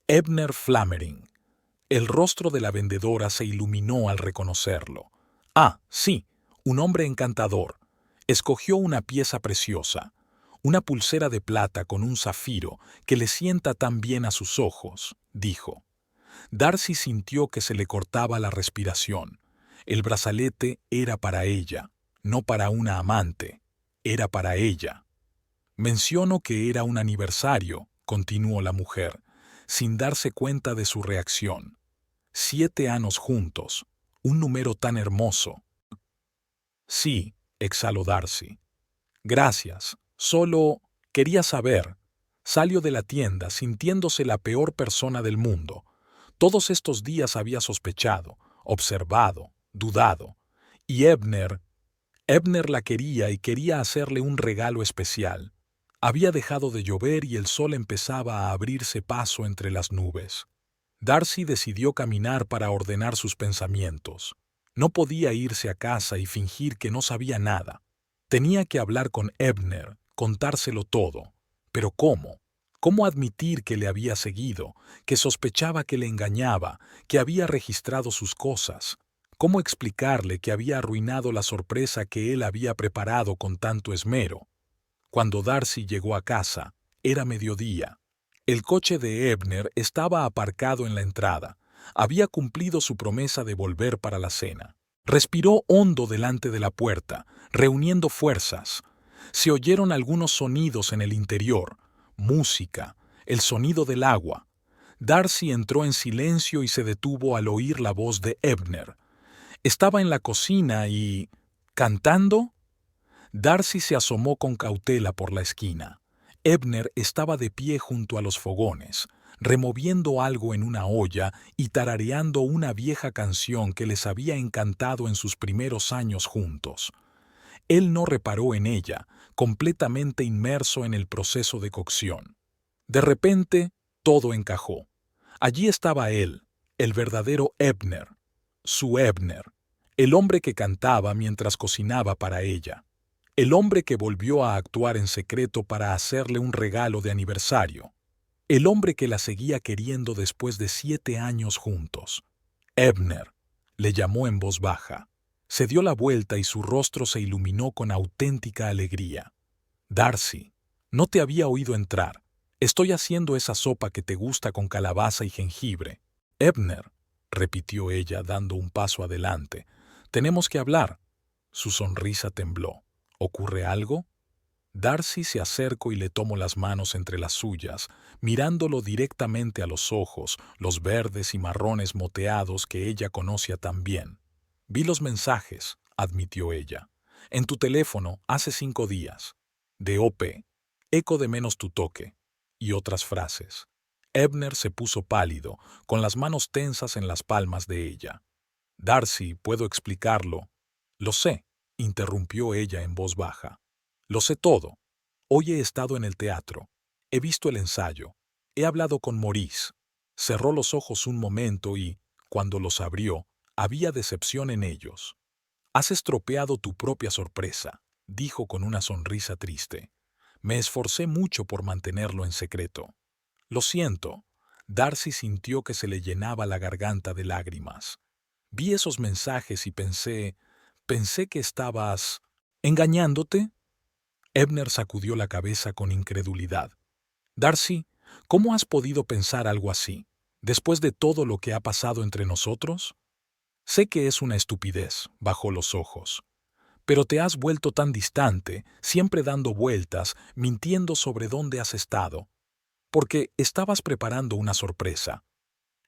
Ebner Flammering. El rostro de la vendedora se iluminó al reconocerlo. Ah, sí, un hombre encantador. Escogió una pieza preciosa, una pulsera de plata con un zafiro que le sienta tan bien a sus ojos, dijo. Darcy sintió que se le cortaba la respiración. El brazalete era para ella, no para una amante, era para ella. Menciono que era un aniversario, continuó la mujer, sin darse cuenta de su reacción. 7 años juntos, un número tan hermoso. Sí, exhaló Darcy. Gracias, solo quería saber. Salió de la tienda sintiéndose la peor persona del mundo. Todos estos días había sospechado, observado, dudado. Y Ebner la quería y quería hacerle un regalo especial. Había dejado de llover y el sol empezaba a abrirse paso entre las nubes. Darcy decidió caminar para ordenar sus pensamientos. No podía irse a casa y fingir que no sabía nada. Tenía que hablar con Ebner, contárselo todo. Pero ¿cómo? ¿Cómo admitir que le había seguido, que sospechaba que le engañaba, que había registrado sus cosas? ¿Cómo explicarle que había arruinado la sorpresa que él había preparado con tanto esmero? Cuando Darcy llegó a casa, era mediodía. El coche de Ebner estaba aparcado en la entrada. Había cumplido su promesa de volver para la cena. Respiró hondo delante de la puerta, reuniendo fuerzas. Se oyeron algunos sonidos en el interior, música, el sonido del agua. Darcy entró en silencio y se detuvo al oír la voz de Ebner. Estaba en la cocina y... ¿cantando? Darcy se asomó con cautela por la esquina. Ebner estaba de pie junto a los fogones, removiendo algo en una olla y tarareando una vieja canción que les había encantado en sus primeros años juntos. Él no reparó en ella, completamente inmerso en el proceso de cocción. De repente, todo encajó. Allí estaba él, el verdadero Ebner, su Ebner, el hombre que cantaba mientras cocinaba para ella. El hombre que volvió a actuar en secreto para hacerle un regalo de aniversario. El hombre que la seguía queriendo después de 7 años juntos. Ebner, le llamó en voz baja. Se dio la vuelta y su rostro se iluminó con auténtica alegría. Darcy, no te había oído entrar. Estoy haciendo esa sopa que te gusta con calabaza y jengibre. Ebner, repitió ella dando un paso adelante. Tenemos que hablar. Su sonrisa tembló. ¿Ocurre algo? Darcy se acercó y le tomó las manos entre las suyas, mirándolo directamente a los ojos, los verdes y marrones moteados que ella conocía tan bien. Vi los mensajes, admitió ella. En tu teléfono hace 5 días. D.O.P. Eco de menos tu toque. Y otras frases. Ebner se puso pálido, con las manos tensas en las palmas de ella. Darcy, puedo explicarlo. Lo sé, interrumpió ella en voz baja. Lo sé todo. Hoy he estado en el teatro. He visto el ensayo. He hablado con Maurice. Cerró los ojos un momento y, cuando los abrió, había decepción en ellos. Has estropeado tu propia sorpresa, dijo con una sonrisa triste. Me esforcé mucho por mantenerlo en secreto. Lo siento. Darcy sintió que se le llenaba la garganta de lágrimas. Vi esos mensajes y pensé que estabas engañándote. Ebner sacudió la cabeza con incredulidad. Darcy, ¿cómo has podido pensar algo así, después de todo lo que ha pasado entre nosotros? Sé que es una estupidez, bajó los ojos. Pero te has vuelto tan distante, siempre dando vueltas, mintiendo sobre dónde has estado. Porque estabas preparando una sorpresa.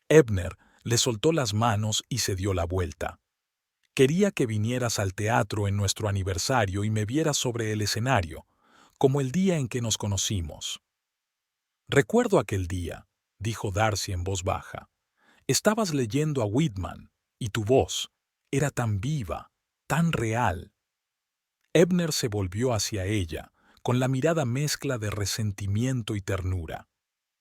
Ebner le soltó las manos y se dio la vuelta. Quería que vinieras al teatro en nuestro aniversario y me vieras sobre el escenario, como el día en que nos conocimos. Recuerdo aquel día, dijo Darcy en voz baja. Estabas leyendo a Whitman, y tu voz era tan viva, tan real. Ebner se volvió hacia ella, con la mirada mezcla de resentimiento y ternura.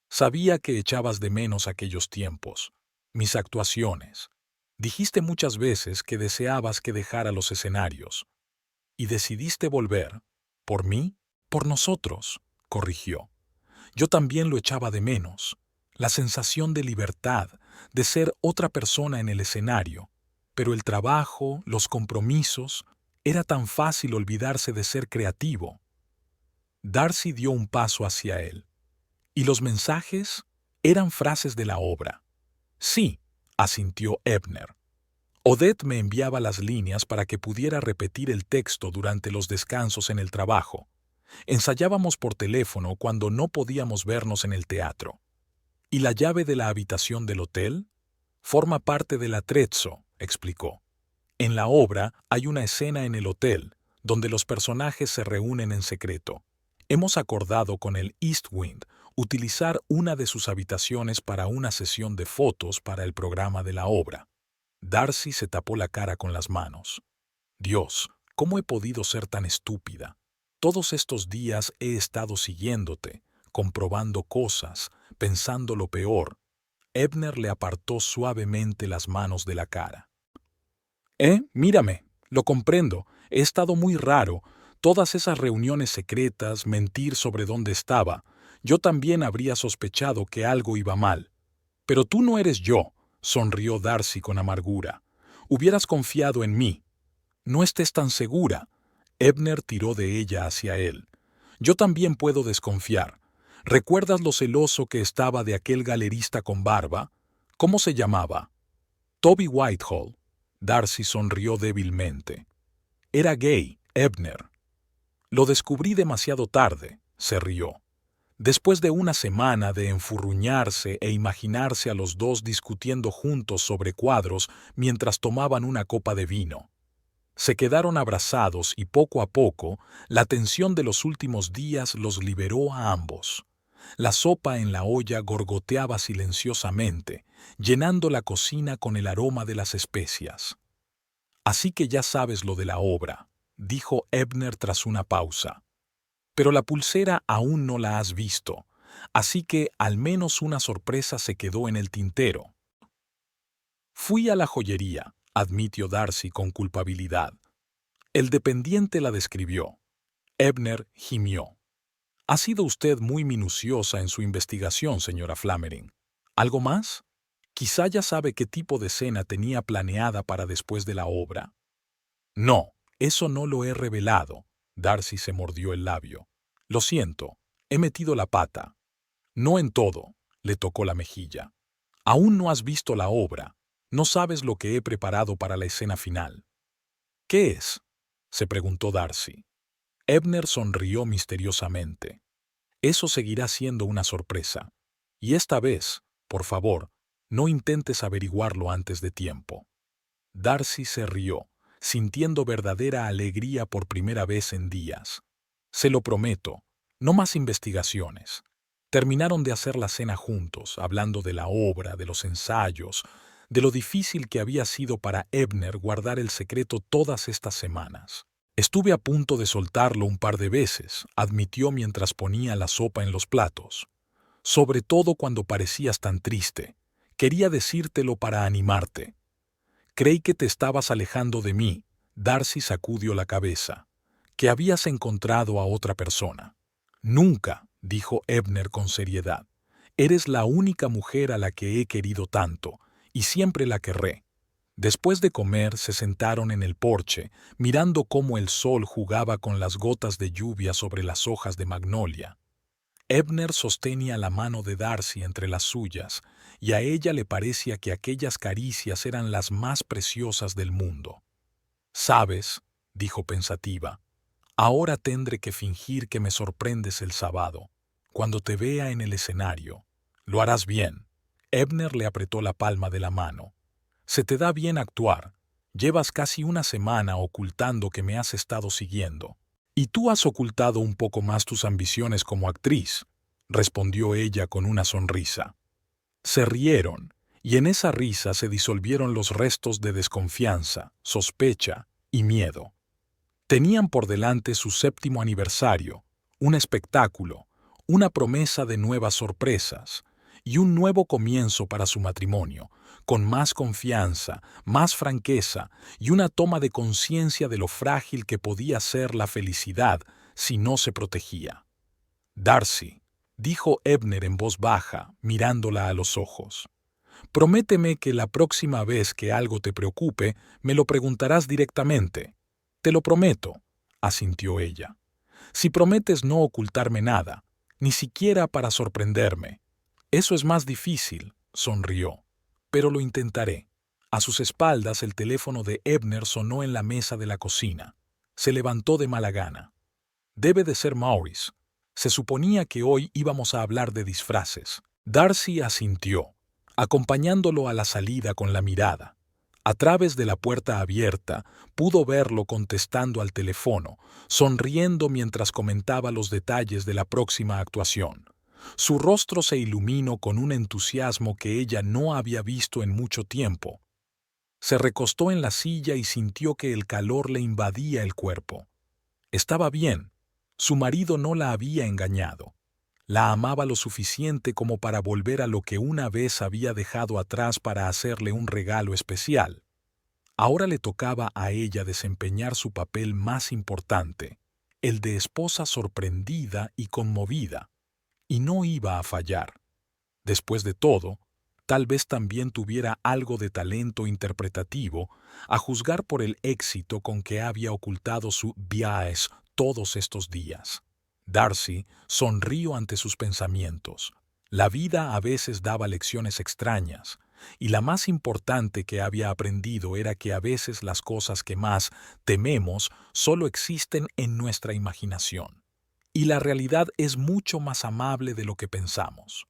Sabía que echabas de menos aquellos tiempos, mis actuaciones. Dijiste muchas veces que deseabas que dejara los escenarios. Y decidiste volver. ¿Por mí? Por nosotros, corrigió. Yo también lo echaba de menos. La sensación de libertad, de ser otra persona en el escenario. Pero el trabajo, los compromisos, era tan fácil olvidarse de ser creativo. Darcy dio un paso hacia él. ¿Y los mensajes? Eran frases de la obra. Sí, asintió Ebner. Odette me enviaba las líneas para que pudiera repetir el texto durante los descansos en el trabajo. Ensayábamos por teléfono cuando no podíamos vernos en el teatro. ¿Y la llave de la habitación del hotel? Forma parte del attrezzo, explicó. En la obra hay una escena en el hotel, donde los personajes se reúnen en secreto. Hemos acordado con el East Wind utilizar una de sus habitaciones para una sesión de fotos para el programa de la obra. Darcy se tapó la cara con las manos. Dios, ¿cómo he podido ser tan estúpida? Todos estos días he estado siguiéndote, comprobando cosas, pensando lo peor. Ebner le apartó suavemente las manos de la cara. Mírame, lo comprendo, he estado muy raro. Todas esas reuniones secretas, mentir sobre dónde estaba. Yo también habría sospechado que algo iba mal. Pero tú no eres yo, sonrió Darcy con amargura. Hubieras confiado en mí. No estés tan segura. Ebner tiró de ella hacia él. Yo también puedo desconfiar. ¿Recuerdas lo celoso que estaba de aquel galerista con barba? ¿Cómo se llamaba? Toby Whitehall. Darcy sonrió débilmente. Era gay, Ebner. Lo descubrí demasiado tarde, se rió. Después de una semana de enfurruñarse e imaginarse a los dos discutiendo juntos sobre cuadros mientras tomaban una copa de vino. Se quedaron abrazados y poco a poco la tensión de los últimos días los liberó a ambos. La sopa en la olla gorgoteaba silenciosamente, llenando la cocina con el aroma de las especias. Así que ya sabes lo de la obra, dijo Ebner tras una pausa. Pero la pulsera aún no la has visto, así que al menos una sorpresa se quedó en el tintero. Fui a la joyería, admitió Darcy con culpabilidad. El dependiente la describió. Ebner gimió. Ha sido usted muy minuciosa en su investigación, señora Flammering. ¿Algo más? Quizá ya sabe qué tipo de cena tenía planeada para después de la obra. No, eso no lo he revelado. Darcy se mordió el labio. Lo siento, he metido la pata. No en todo, le tocó la mejilla. Aún no has visto la obra. No sabes lo que he preparado para la escena final. ¿Qué es? Se preguntó Darcy. Ebner sonrió misteriosamente. Eso seguirá siendo una sorpresa. Y esta vez, por favor, no intentes averiguarlo antes de tiempo. Darcy se rió, sintiendo verdadera alegría por primera vez en días. Se lo prometo, no más investigaciones. Terminaron de hacer la cena juntos, hablando de la obra, de los ensayos, de lo difícil que había sido para Ebner guardar el secreto todas estas semanas. Estuve a punto de soltarlo un par de veces, admitió mientras ponía la sopa en los platos. Sobre todo cuando parecías tan triste. Quería decírtelo para animarte. Creí que te estabas alejando de mí. Darcy sacudió la cabeza. Que habías encontrado a otra persona. Nunca, dijo Ebner con seriedad. Eres la única mujer a la que he querido tanto, y siempre la querré. Después de comer, se sentaron en el porche, mirando cómo el sol jugaba con las gotas de lluvia sobre las hojas de magnolia. Ebner sostenía la mano de Darcy entre las suyas, y a ella le parecía que aquellas caricias eran las más preciosas del mundo. «Sabes», dijo pensativa, «ahora tendré que fingir que me sorprendes el sábado, cuando te vea en el escenario. Lo harás bien». Ebner le apretó la palma de la mano. «Se te da bien actuar. Llevas casi una semana ocultando que me has estado siguiendo. Y tú has ocultado un poco más tus ambiciones como actriz», respondió ella con una sonrisa. Se rieron, y en esa risa se disolvieron los restos de desconfianza, sospecha y miedo. Tenían por delante su 7º aniversario, un espectáculo, una promesa de nuevas sorpresas y un nuevo comienzo para su matrimonio, con más confianza, más franqueza y una toma de conciencia de lo frágil que podía ser la felicidad si no se protegía. «Darcy», dijo Ebner en voz baja, mirándola a los ojos, «prométeme que la próxima vez que algo te preocupe, me lo preguntarás directamente». «Te lo prometo», asintió ella. «Si prometes no ocultarme nada, ni siquiera para sorprenderme». «Eso es más difícil», sonrió, «pero lo intentaré». A sus espaldas el teléfono de Ebner sonó en la mesa de la cocina. Se levantó de mala gana. «Debe de ser Maurice. Se suponía que hoy íbamos a hablar de disfraces». Darcy asintió, acompañándolo a la salida con la mirada. A través de la puerta abierta, pudo verlo contestando al teléfono, sonriendo mientras comentaba los detalles de la próxima actuación. Su rostro se iluminó con un entusiasmo que ella no había visto en mucho tiempo. Se recostó en la silla y sintió que el calor le invadía el cuerpo. Estaba bien. Su marido no la había engañado. La amaba lo suficiente como para volver a lo que una vez había dejado atrás para hacerle un regalo especial. Ahora le tocaba a ella desempeñar su papel más importante, el de esposa sorprendida y conmovida. Y no iba a fallar. Después de todo, tal vez también tuviera algo de talento interpretativo, a juzgar por el éxito con que había ocultado su bias todos estos días. Darcy sonrió ante sus pensamientos. La vida a veces daba lecciones extrañas, y la más importante que había aprendido era que a veces las cosas que más tememos solo existen en nuestra imaginación. Y la realidad es mucho más amable de lo que pensamos.